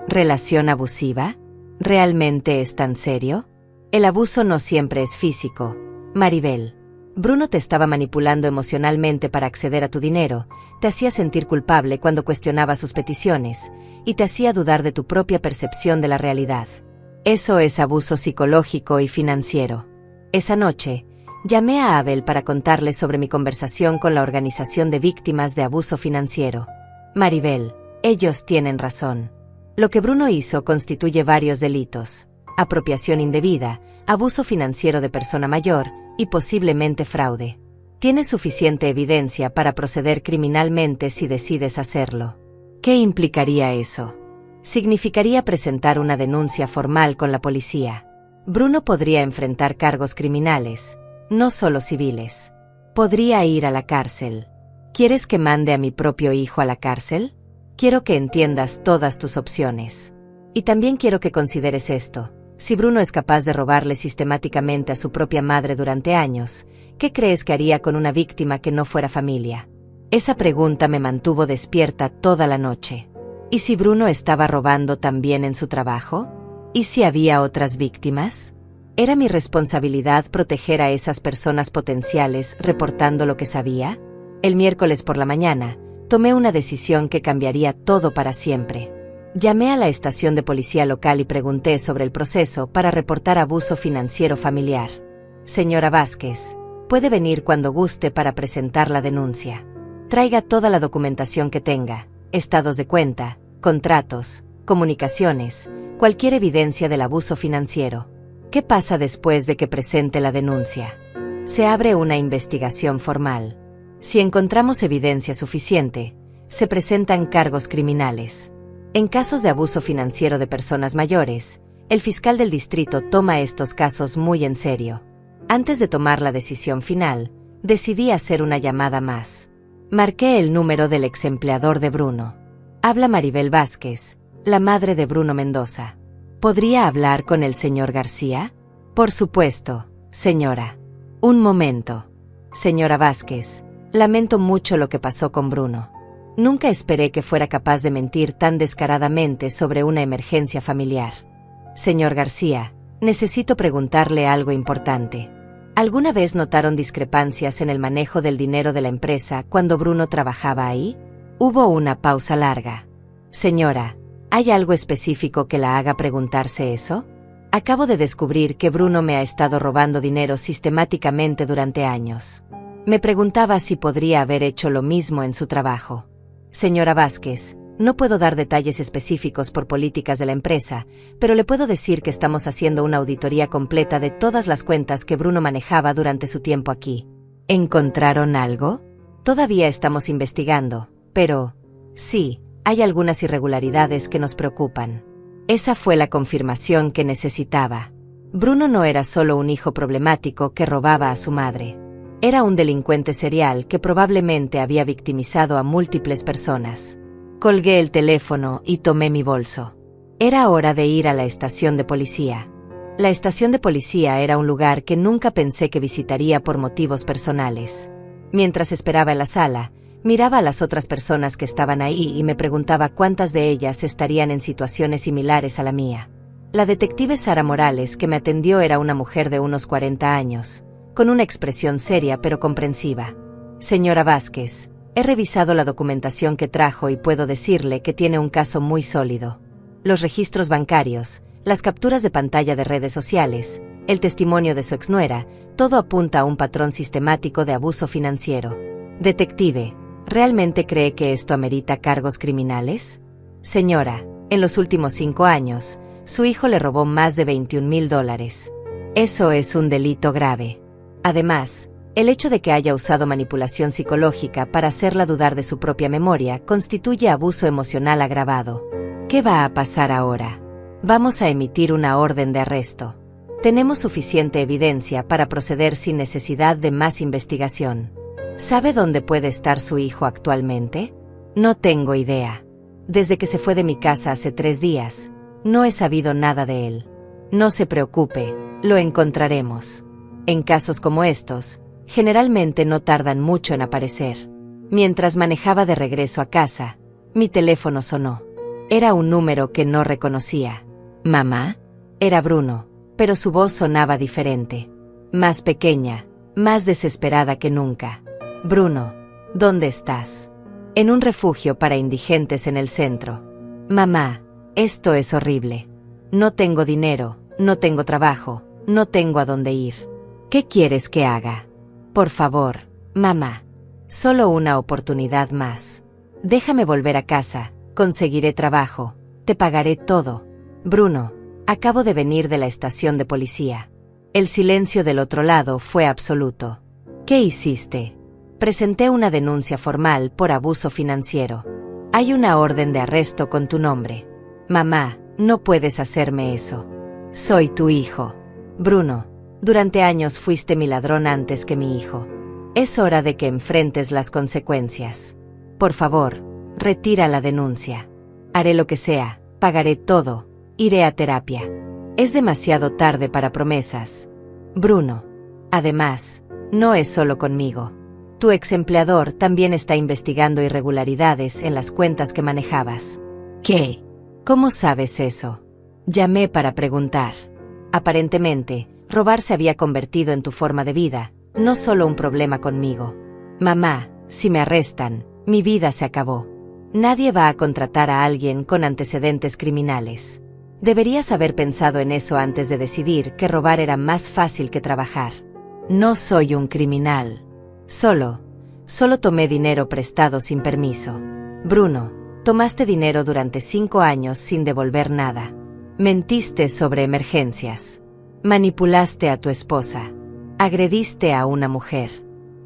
¿Relación abusiva? ¿Realmente es tan serio? El abuso no siempre es físico, Maribel. Bruno te estaba manipulando emocionalmente para acceder a tu dinero, te hacía sentir culpable cuando cuestionaba sus peticiones, y te hacía dudar de tu propia percepción de la realidad. Eso es abuso psicológico y financiero. Esa noche, llamé a Abel para contarle sobre mi conversación con la Organización de Víctimas de Abuso Financiero. Maribel, ellos tienen razón. Lo que Bruno hizo constituye varios delitos: apropiación indebida, abuso financiero de persona mayor y posiblemente fraude. Tienes suficiente evidencia para proceder criminalmente si decides hacerlo. ¿Qué implicaría eso? Significaría presentar una denuncia formal con la policía. Bruno podría enfrentar cargos criminales, no solo civiles. Podría ir a la cárcel. ¿Quieres que mande a mi propio hijo a la cárcel? Quiero que entiendas todas tus opciones. Y también quiero que consideres esto. Si Bruno es capaz de robarle sistemáticamente a su propia madre durante años, ¿qué crees que haría con una víctima que no fuera familia? Esa pregunta me mantuvo despierta toda la noche. ¿Y si Bruno estaba robando también en su trabajo? ¿Y si había otras víctimas? ¿Era mi responsabilidad proteger a esas personas potenciales reportando lo que sabía? El miércoles por la mañana, tomé una decisión que cambiaría todo para siempre. Llamé a la estación de policía local y pregunté sobre el proceso para reportar abuso financiero familiar. Señora Vázquez, puede venir cuando guste para presentar la denuncia. Traiga toda la documentación que tenga, estados de cuenta, contratos, comunicaciones, cualquier evidencia del abuso financiero. ¿Qué pasa después de que presente la denuncia? Se abre una investigación formal. Si encontramos evidencia suficiente, se presentan cargos criminales. En casos de abuso financiero de personas mayores, el fiscal del distrito toma estos casos muy en serio. Antes de tomar la decisión final, decidí hacer una llamada más. Marqué el número del ex empleador de Bruno. Habla Maribel Vázquez, la madre de Bruno Mendoza. ¿Podría hablar con el señor García? Por supuesto, señora. Un momento. Señora Vázquez, lamento mucho lo que pasó con Bruno. Nunca esperé que fuera capaz de mentir tan descaradamente sobre una emergencia familiar. Señor García, necesito preguntarle algo importante. ¿Alguna vez notaron discrepancias en el manejo del dinero de la empresa cuando Bruno trabajaba ahí? Hubo una pausa larga. Señora, ¿hay algo específico que la haga preguntarse eso? Acabo de descubrir que Bruno me ha estado robando dinero sistemáticamente durante años. Me preguntaba si podría haber hecho lo mismo en su trabajo. Señora Vázquez, no puedo dar detalles específicos por políticas de la empresa, pero le puedo decir que estamos haciendo una auditoría completa de todas las cuentas que Bruno manejaba durante su tiempo aquí. ¿Encontraron algo? Todavía estamos investigando, pero sí, hay algunas irregularidades que nos preocupan. Esa fue la confirmación que necesitaba. Bruno no era solo un hijo problemático que robaba a su madre. Era un delincuente serial que probablemente había victimizado a múltiples personas. Colgué el teléfono y tomé mi bolso. Era hora de ir a la estación de policía. La estación de policía era un lugar que nunca pensé que visitaría por motivos personales. Mientras esperaba en la sala, miraba a las otras personas que estaban ahí y me preguntaba cuántas de ellas estarían en situaciones similares a la mía. La detective Sara Morales que me atendió era una mujer de unos 40 años. Con una expresión seria pero comprensiva. Señora Vázquez, he revisado la documentación que trajo y puedo decirle que tiene un caso muy sólido. Los registros bancarios, las capturas de pantalla de redes sociales, el testimonio de su exnuera, todo apunta a un patrón sistemático de abuso financiero. Detective, ¿realmente cree que esto amerita cargos criminales? Señora, en los últimos 5 años, su hijo le robó más de $21,000. Eso es un delito grave. Además, el hecho de que haya usado manipulación psicológica para hacerla dudar de su propia memoria constituye abuso emocional agravado. ¿Qué va a pasar ahora? Vamos a emitir una orden de arresto. Tenemos suficiente evidencia para proceder sin necesidad de más investigación. ¿Sabe dónde puede estar su hijo actualmente? No tengo idea. Desde que se fue de mi casa hace 3 días, no he sabido nada de él. No se preocupe, lo encontraremos. En casos como estos, generalmente no tardan mucho en aparecer. Mientras manejaba de regreso a casa, mi teléfono sonó. Era un número que no reconocía. ¿Mamá? Era Bruno, pero su voz sonaba diferente. Más pequeña, más desesperada que nunca. Bruno, ¿dónde estás? En un refugio para indigentes en el centro. Mamá, esto es horrible. No tengo dinero, no tengo trabajo, no tengo a dónde ir. ¿Qué quieres que haga? Por favor, mamá. Solo una oportunidad más. Déjame volver a casa, conseguiré trabajo, te pagaré todo. Bruno, acabo de venir de la estación de policía. El silencio del otro lado fue absoluto. ¿Qué hiciste? Presenté una denuncia formal por abuso financiero. Hay una orden de arresto con tu nombre. Mamá, no puedes hacerme eso. Soy tu hijo. Bruno, durante años fuiste mi ladrón antes que mi hijo. Es hora de que enfrentes las consecuencias. Por favor, retira la denuncia. Haré lo que sea, pagaré todo, iré a terapia. Es demasiado tarde para promesas. Bruno. Además, no es solo conmigo. Tu ex empleador también está investigando irregularidades en las cuentas que manejabas. ¿Qué? ¿Cómo sabes eso? Llamé para preguntar. Aparentemente, robar se había convertido en tu forma de vida, no solo un problema conmigo. Mamá, si me arrestan, mi vida se acabó. Nadie va a contratar a alguien con antecedentes criminales. Deberías haber pensado en eso antes de decidir que robar era más fácil que trabajar. No soy un criminal. Solo tomé dinero prestado sin permiso. Bruno, tomaste dinero durante 5 años sin devolver nada. Mentiste sobre emergencias. Manipulaste a tu esposa. Agrediste a una mujer.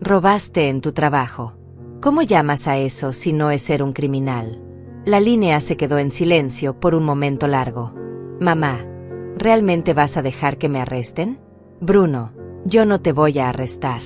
Robaste en tu trabajo. ¿Cómo llamas a eso si no es ser un criminal? La línea se quedó en silencio por un momento largo. Mamá, ¿realmente vas a dejar que me arresten? Bruno, yo no te voy a arrestar.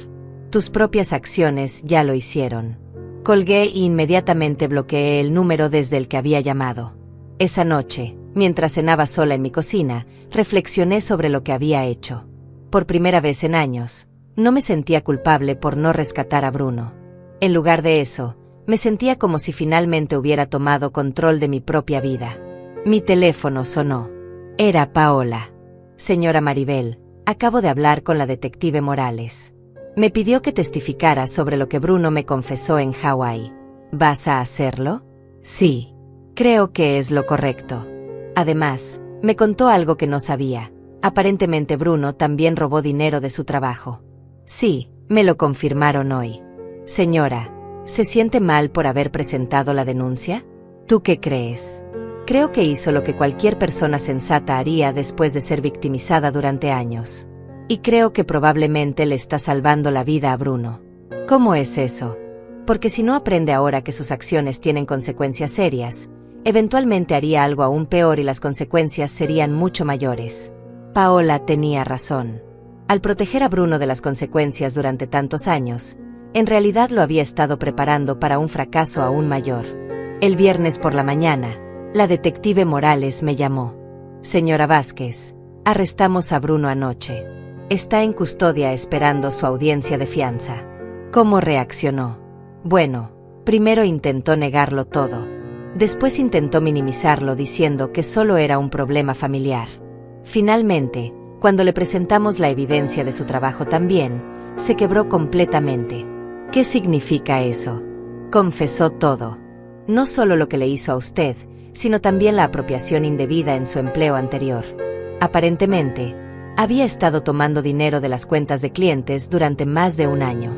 Tus propias acciones ya lo hicieron. Colgué e inmediatamente bloqueé el número desde el que había llamado. Esa noche, mientras cenaba sola en mi cocina, reflexioné sobre lo que había hecho. Por primera vez en años, no me sentía culpable por no rescatar a Bruno. En lugar de eso, me sentía como si finalmente hubiera tomado control de mi propia vida. Mi teléfono sonó. Era Paola. Señora Maribel, acabo de hablar con la detective Morales. Me pidió que testificara sobre lo que Bruno me confesó en Hawái. ¿Vas a hacerlo? Sí. Creo que es lo correcto. Además, me contó algo que no sabía. Aparentemente Bruno también robó dinero de su trabajo. Sí, me lo confirmaron hoy. Señora, ¿se siente mal por haber presentado la denuncia? ¿Tú qué crees? Creo que hizo lo que cualquier persona sensata haría después de ser victimizada durante años. Y creo que probablemente le está salvando la vida a Bruno. ¿Cómo es eso? Porque si no aprende ahora que sus acciones tienen consecuencias serias, eventualmente haría algo aún peor y las consecuencias serían mucho mayores. Paola tenía razón. Al proteger a Bruno de las consecuencias durante tantos años, en realidad lo había estado preparando para un fracaso aún mayor. El viernes por la mañana, la detective Morales me llamó. Señora Vázquez, arrestamos a Bruno anoche. Está en custodia esperando su audiencia de fianza. ¿Cómo reaccionó? Bueno, primero intentó negarlo todo. Después intentó minimizarlo diciendo que solo era un problema familiar. Finalmente, cuando le presentamos la evidencia de su trabajo también, se quebró completamente. ¿Qué significa eso? Confesó todo. No solo lo que le hizo a usted, sino también la apropiación indebida en su empleo anterior. Aparentemente, había estado tomando dinero de las cuentas de clientes durante más de un año.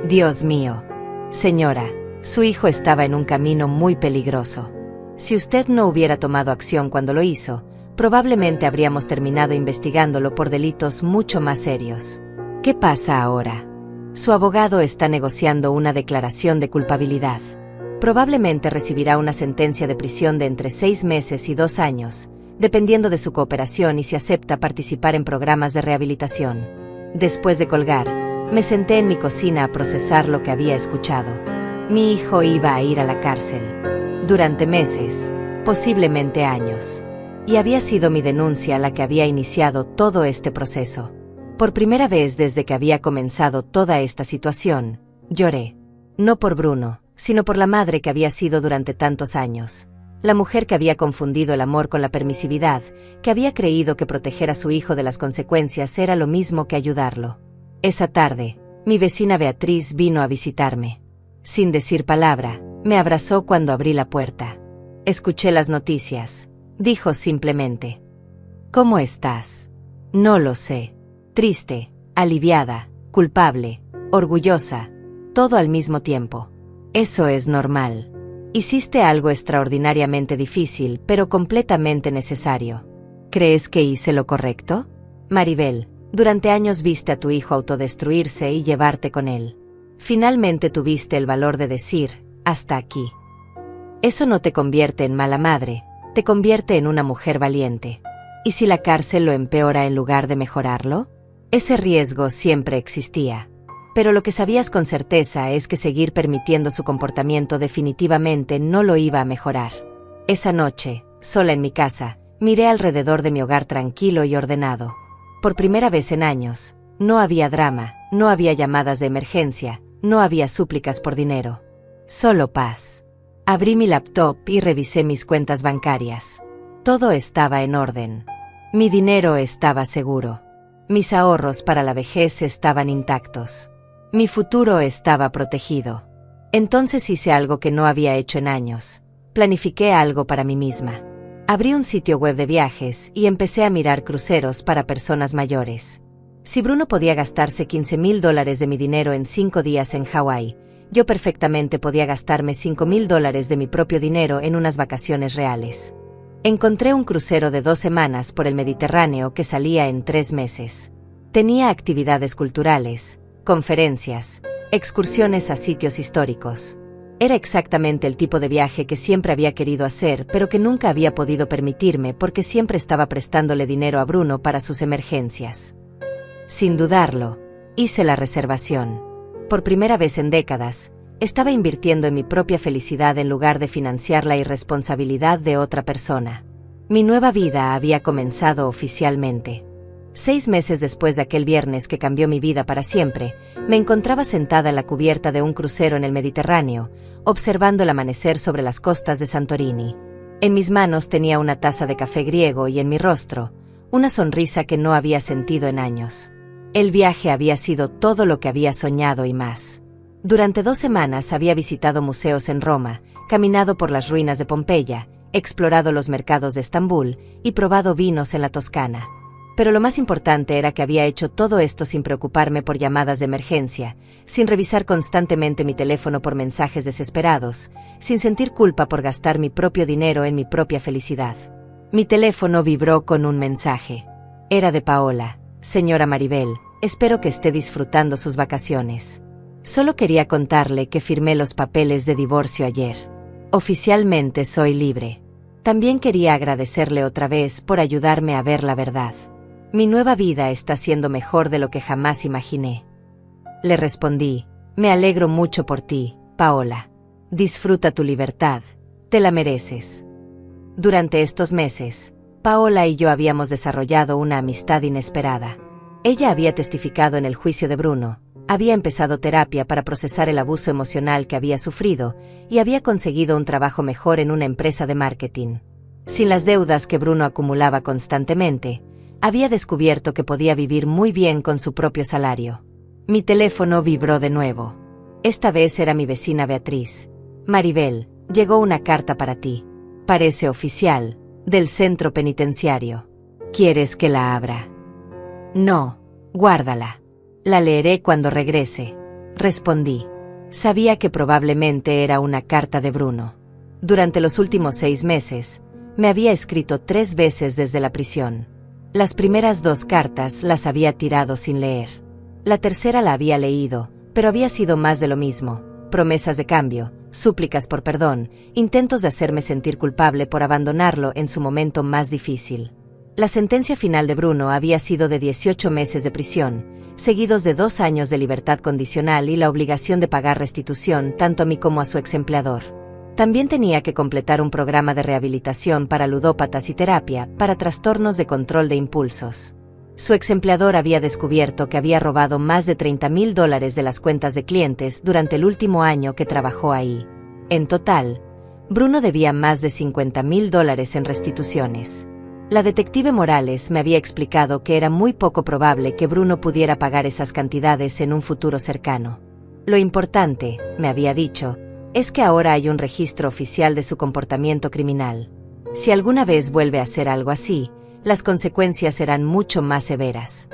Dios mío. Señora, su hijo estaba en un camino muy peligroso. Si usted no hubiera tomado acción cuando lo hizo, probablemente habríamos terminado investigándolo por delitos mucho más serios. ¿Qué pasa ahora? Su abogado está negociando una declaración de culpabilidad. Probablemente recibirá una sentencia de prisión de entre 6 meses y 2 años, dependiendo de su cooperación y si acepta participar en programas de rehabilitación. Después de colgar, me senté en mi cocina a procesar lo que había escuchado. Mi hijo iba a ir a la cárcel. Durante meses, posiblemente años. Y había sido mi denuncia la que había iniciado todo este proceso. Por primera vez desde que había comenzado toda esta situación, lloré. No por Bruno, sino por la madre que había sido durante tantos años. La mujer que había confundido el amor con la permisividad, que había creído que proteger a su hijo de las consecuencias era lo mismo que ayudarlo. Esa tarde, Mi vecina Beatriz vino a visitarme. Sin decir palabra, me abrazó cuando abrí la puerta. Escuché las noticias. Dijo simplemente: ¿Cómo estás? No lo sé. Triste, aliviada, culpable, orgullosa, todo al mismo tiempo. Eso es normal. Hiciste algo extraordinariamente difícil, pero completamente necesario. ¿Crees que hice lo correcto? Maribel, durante años viste a tu hijo autodestruirse y llevarte con él. Finalmente tuviste el valor de decir: hasta aquí. Eso no te convierte en mala madre, te convierte en una mujer valiente. ¿Y si la cárcel lo empeora en lugar de mejorarlo? Ese riesgo siempre existía. Pero lo que sabías con certeza es que seguir permitiendo su comportamiento definitivamente no lo iba a mejorar. Esa noche, sola en mi casa, miré alrededor de mi hogar tranquilo y ordenado. Por primera vez en años, no había drama, no había llamadas de emergencia, no había súplicas por dinero. Solo paz. Abrí mi laptop y revisé mis cuentas bancarias. Todo estaba en orden. Mi dinero estaba seguro. Mis ahorros para la vejez estaban intactos. Mi futuro estaba protegido. Entonces hice algo que no había hecho en años. Planifiqué algo para mí misma. Abrí un sitio web de viajes y empecé a mirar cruceros para personas mayores. Si Bruno podía gastarse $15,000 de mi dinero en 5 días en Hawái, yo perfectamente podía gastarme $5,000 de mi propio dinero en unas vacaciones reales. Encontré un crucero de 2 semanas por el Mediterráneo que salía en 3 meses. Tenía actividades culturales, conferencias, excursiones a sitios históricos. Era exactamente el tipo de viaje que siempre había querido hacer, pero que nunca había podido permitirme porque siempre estaba prestándole dinero a Bruno para sus emergencias. Sin dudarlo, hice la reservación. Por primera vez en décadas, estaba invirtiendo en mi propia felicidad en lugar de financiar la irresponsabilidad de otra persona. Mi nueva vida había comenzado oficialmente. 6 meses después de aquel viernes que cambió mi vida para siempre, me encontraba sentada en la cubierta de un crucero en el Mediterráneo, observando el amanecer sobre las costas de Santorini. En mis manos tenía una taza de café griego y en mi rostro, una sonrisa que no había sentido en años. El viaje había sido todo lo que había soñado y más. Durante 2 semanas había visitado museos en Roma, caminado por las ruinas de Pompeya, explorado los mercados de Estambul y probado vinos en la Toscana. Pero lo más importante era que había hecho todo esto sin preocuparme por llamadas de emergencia, sin revisar constantemente mi teléfono por mensajes desesperados, sin sentir culpa por gastar mi propio dinero en mi propia felicidad. Mi teléfono vibró con un mensaje. Era de Paola. Señora Maribel, espero que esté disfrutando sus vacaciones. Solo quería contarle que firmé los papeles de divorcio ayer. Oficialmente soy libre. También quería agradecerle otra vez por ayudarme a ver la verdad. Mi nueva vida está siendo mejor de lo que jamás imaginé. Le respondí: me alegro mucho por ti, Paola. Disfruta tu libertad, te la mereces. Durante estos meses, Paola y yo habíamos desarrollado una amistad inesperada. Ella había testificado en el juicio de Bruno, había empezado terapia para procesar el abuso emocional que había sufrido y había conseguido un trabajo mejor en una empresa de marketing. Sin las deudas que Bruno acumulaba constantemente, había descubierto que podía vivir muy bien con su propio salario. Mi teléfono vibró de nuevo. Esta vez era mi vecina Beatriz. Maribel, llegó una carta para ti. Parece oficial, del centro penitenciario. ¿Quieres que la abra? No, guárdala. La leeré cuando regrese, respondí. Sabía que probablemente era una carta de Bruno. Durante los últimos 6 meses, me había escrito 3 veces desde la prisión. Las primeras 2 cartas las había tirado sin leer. La tercera la había leído, pero había sido más de lo mismo: promesas de cambio, súplicas por perdón, intentos de hacerme sentir culpable por abandonarlo en su momento más difícil. La sentencia final de Bruno había sido de 18 meses de prisión, seguidos de 2 años de libertad condicional y la obligación de pagar restitución tanto a mí como a su exempleador. También tenía que completar un programa de rehabilitación para ludópatas y terapia para trastornos de control de impulsos. Su exempleador había descubierto que había robado más de $30,000 de las cuentas de clientes durante el último año que trabajó ahí. En total, Bruno debía más de $50,000 en restituciones. La detective Morales me había explicado que era muy poco probable que Bruno pudiera pagar esas cantidades en un futuro cercano. Lo importante, me había dicho, es que ahora hay un registro oficial de su comportamiento criminal. Si alguna vez vuelve a hacer algo así, las consecuencias serán mucho más severas.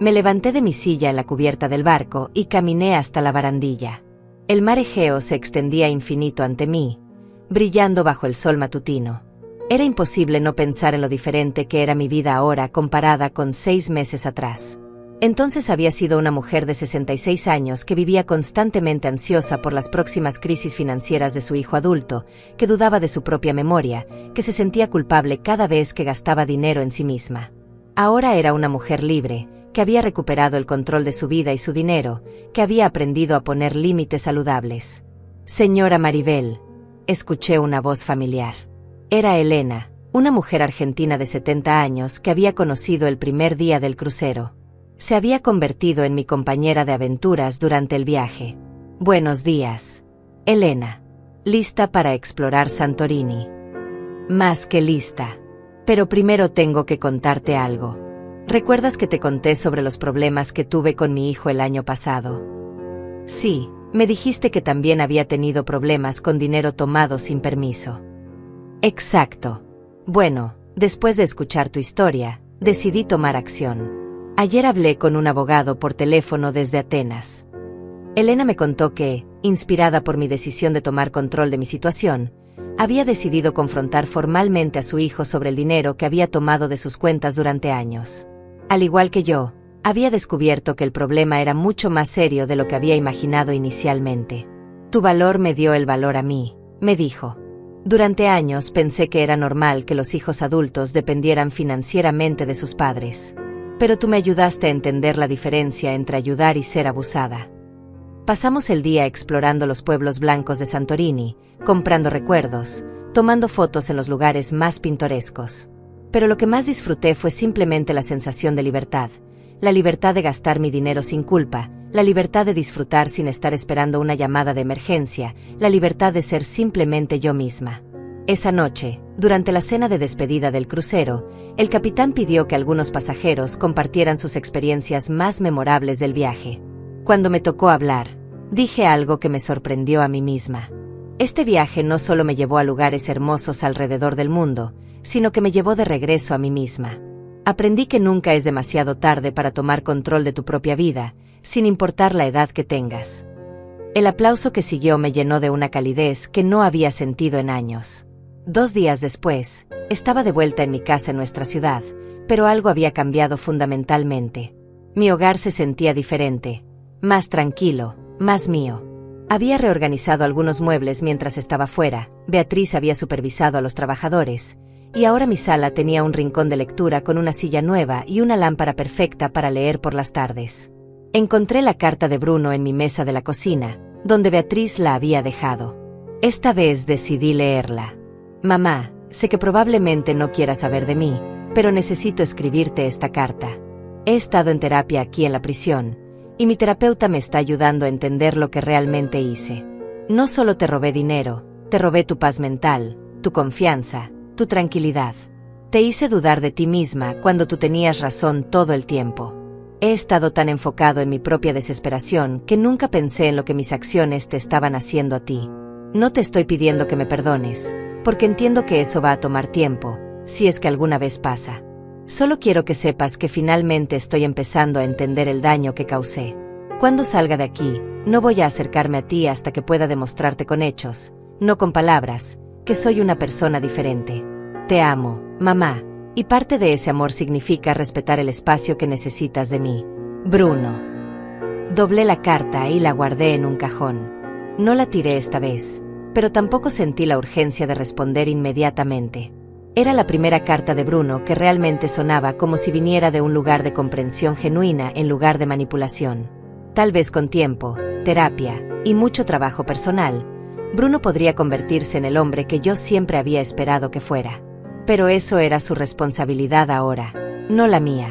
Me levanté de mi silla en la cubierta del barco y caminé hasta la barandilla. El mar Egeo se extendía infinito ante mí, brillando bajo el sol matutino. Era imposible no pensar en lo diferente que era mi vida ahora comparada con 6 meses atrás. Entonces había sido una mujer de 66 años que vivía constantemente ansiosa por las próximas crisis financieras de su hijo adulto, que dudaba de su propia memoria, que se sentía culpable cada vez que gastaba dinero en sí misma. Ahora era una mujer libre, que había recuperado el control de su vida y su dinero, que había aprendido a poner límites saludables. «Señora Maribel», escuché una voz familiar. Era Elena, una mujer argentina de 70 años que había conocido el primer día del crucero. Se había convertido en mi compañera de aventuras durante el viaje. «Buenos días, Elena. ¿Lista para explorar Santorini?» «Más que lista. Pero primero tengo que contarte algo. ¿Recuerdas que te conté sobre los problemas que tuve con mi hijo el año pasado?» «Sí, me dijiste que también había tenido problemas con dinero tomado sin permiso». «Exacto. Bueno, después de escuchar tu historia, decidí tomar acción. Ayer hablé con un abogado por teléfono desde Atenas. Elena me contó que, inspirada por mi decisión de tomar control de mi situación, había decidido confrontar formalmente a su hijo sobre el dinero que había tomado de sus cuentas durante años. Al igual que yo, había descubierto que el problema era mucho más serio de lo que había imaginado inicialmente. «Tu valor me dio el valor a mí», me dijo. «Durante años pensé que era normal que los hijos adultos dependieran financieramente de sus padres. Pero tú me ayudaste a entender la diferencia entre ayudar y ser abusada». Pasamos el día explorando los pueblos blancos de Santorini, comprando recuerdos, tomando fotos en los lugares más pintorescos. Pero lo que más disfruté fue simplemente la sensación de libertad, la libertad de gastar mi dinero sin culpa, la libertad de disfrutar sin estar esperando una llamada de emergencia, la libertad de ser simplemente yo misma. Esa noche, durante la cena de despedida del crucero, el capitán pidió que algunos pasajeros compartieran sus experiencias más memorables del viaje. Cuando me tocó hablar, dije algo que me sorprendió a mí misma. Este viaje no solo me llevó a lugares hermosos alrededor del mundo, sino que me llevó de regreso a mí misma. Aprendí que nunca es demasiado tarde para tomar control de tu propia vida, sin importar la edad que tengas. El aplauso que siguió me llenó de una calidez que no había sentido en años. 2 días después, estaba de vuelta en mi casa en nuestra ciudad, pero algo había cambiado fundamentalmente. Mi hogar se sentía diferente, más tranquilo, más mío. Había reorganizado algunos muebles mientras estaba fuera, Beatriz había supervisado a los trabajadores, y ahora mi sala tenía un rincón de lectura con una silla nueva y una lámpara perfecta para leer por las tardes. Encontré la carta de Bruno en mi mesa de la cocina, donde Beatriz la había dejado. Esta vez decidí leerla. «Mamá, sé que probablemente no quieras saber de mí, pero necesito escribirte esta carta. He estado en terapia aquí en la prisión, y mi terapeuta me está ayudando a entender lo que realmente hice. No solo te robé dinero, te robé tu paz mental, tu confianza, tu tranquilidad. Te hice dudar de ti misma cuando tú tenías razón todo el tiempo. He estado tan enfocado en mi propia desesperación que nunca pensé en lo que mis acciones te estaban haciendo a ti. No te estoy pidiendo que me perdones, porque entiendo que eso va a tomar tiempo, si es que alguna vez pasa. Solo quiero que sepas que finalmente estoy empezando a entender el daño que causé. Cuando salga de aquí, no voy a acercarme a ti hasta que pueda demostrarte con hechos, no con palabras, que soy una persona diferente. Te amo, mamá. Y parte de ese amor significa respetar el espacio que necesitas de mí. Bruno». Doblé la carta y la guardé en un cajón. No la tiré esta vez, pero tampoco sentí la urgencia de responder inmediatamente. Era la primera carta de Bruno que realmente sonaba como si viniera de un lugar de comprensión genuina en lugar de manipulación. Tal vez con tiempo, terapia y mucho trabajo personal, Bruno podría convertirse en el hombre que yo siempre había esperado que fuera. Pero eso era su responsabilidad ahora, no la mía.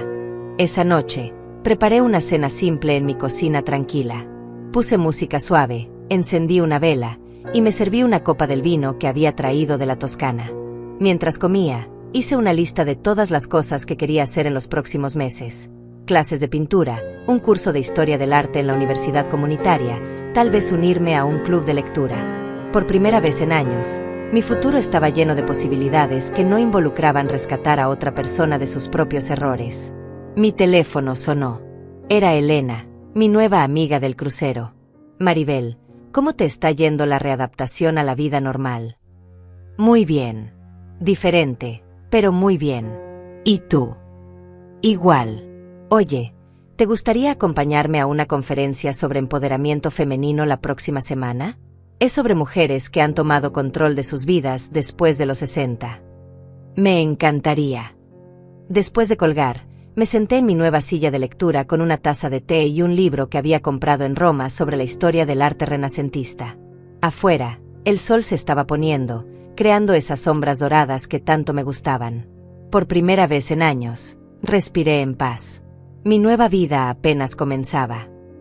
Esa noche, preparé una cena simple en mi cocina tranquila. Puse música suave, encendí una vela, y me serví una copa del vino que había traído de la Toscana. Mientras comía, Hice una lista de todas las cosas que quería hacer en los próximos meses. Clases de pintura, un curso de historia del arte en la universidad comunitaria, tal vez unirme a un club de lectura. Por primera vez en años, mi futuro estaba lleno de posibilidades que no involucraban rescatar a otra persona de sus propios errores. Mi teléfono sonó. Era Elena, mi nueva amiga del crucero. Maribel, ¿cómo te está yendo la readaptación a la vida normal? Muy bien. Diferente, pero muy bien. ¿Y tú? Igual. Oye, ¿te gustaría acompañarme a una conferencia sobre empoderamiento femenino la próxima semana? Es sobre mujeres que han tomado control de sus vidas después de los 60. Me encantaría. Después de colgar, me senté en mi nueva silla de lectura con una taza de té y un libro que había comprado en Roma sobre la historia del arte renacentista. Afuera, el sol se estaba poniendo, creando esas sombras doradas que tanto me gustaban. Por primera vez en años, respiré en paz. Mi nueva vida apenas comenzaba.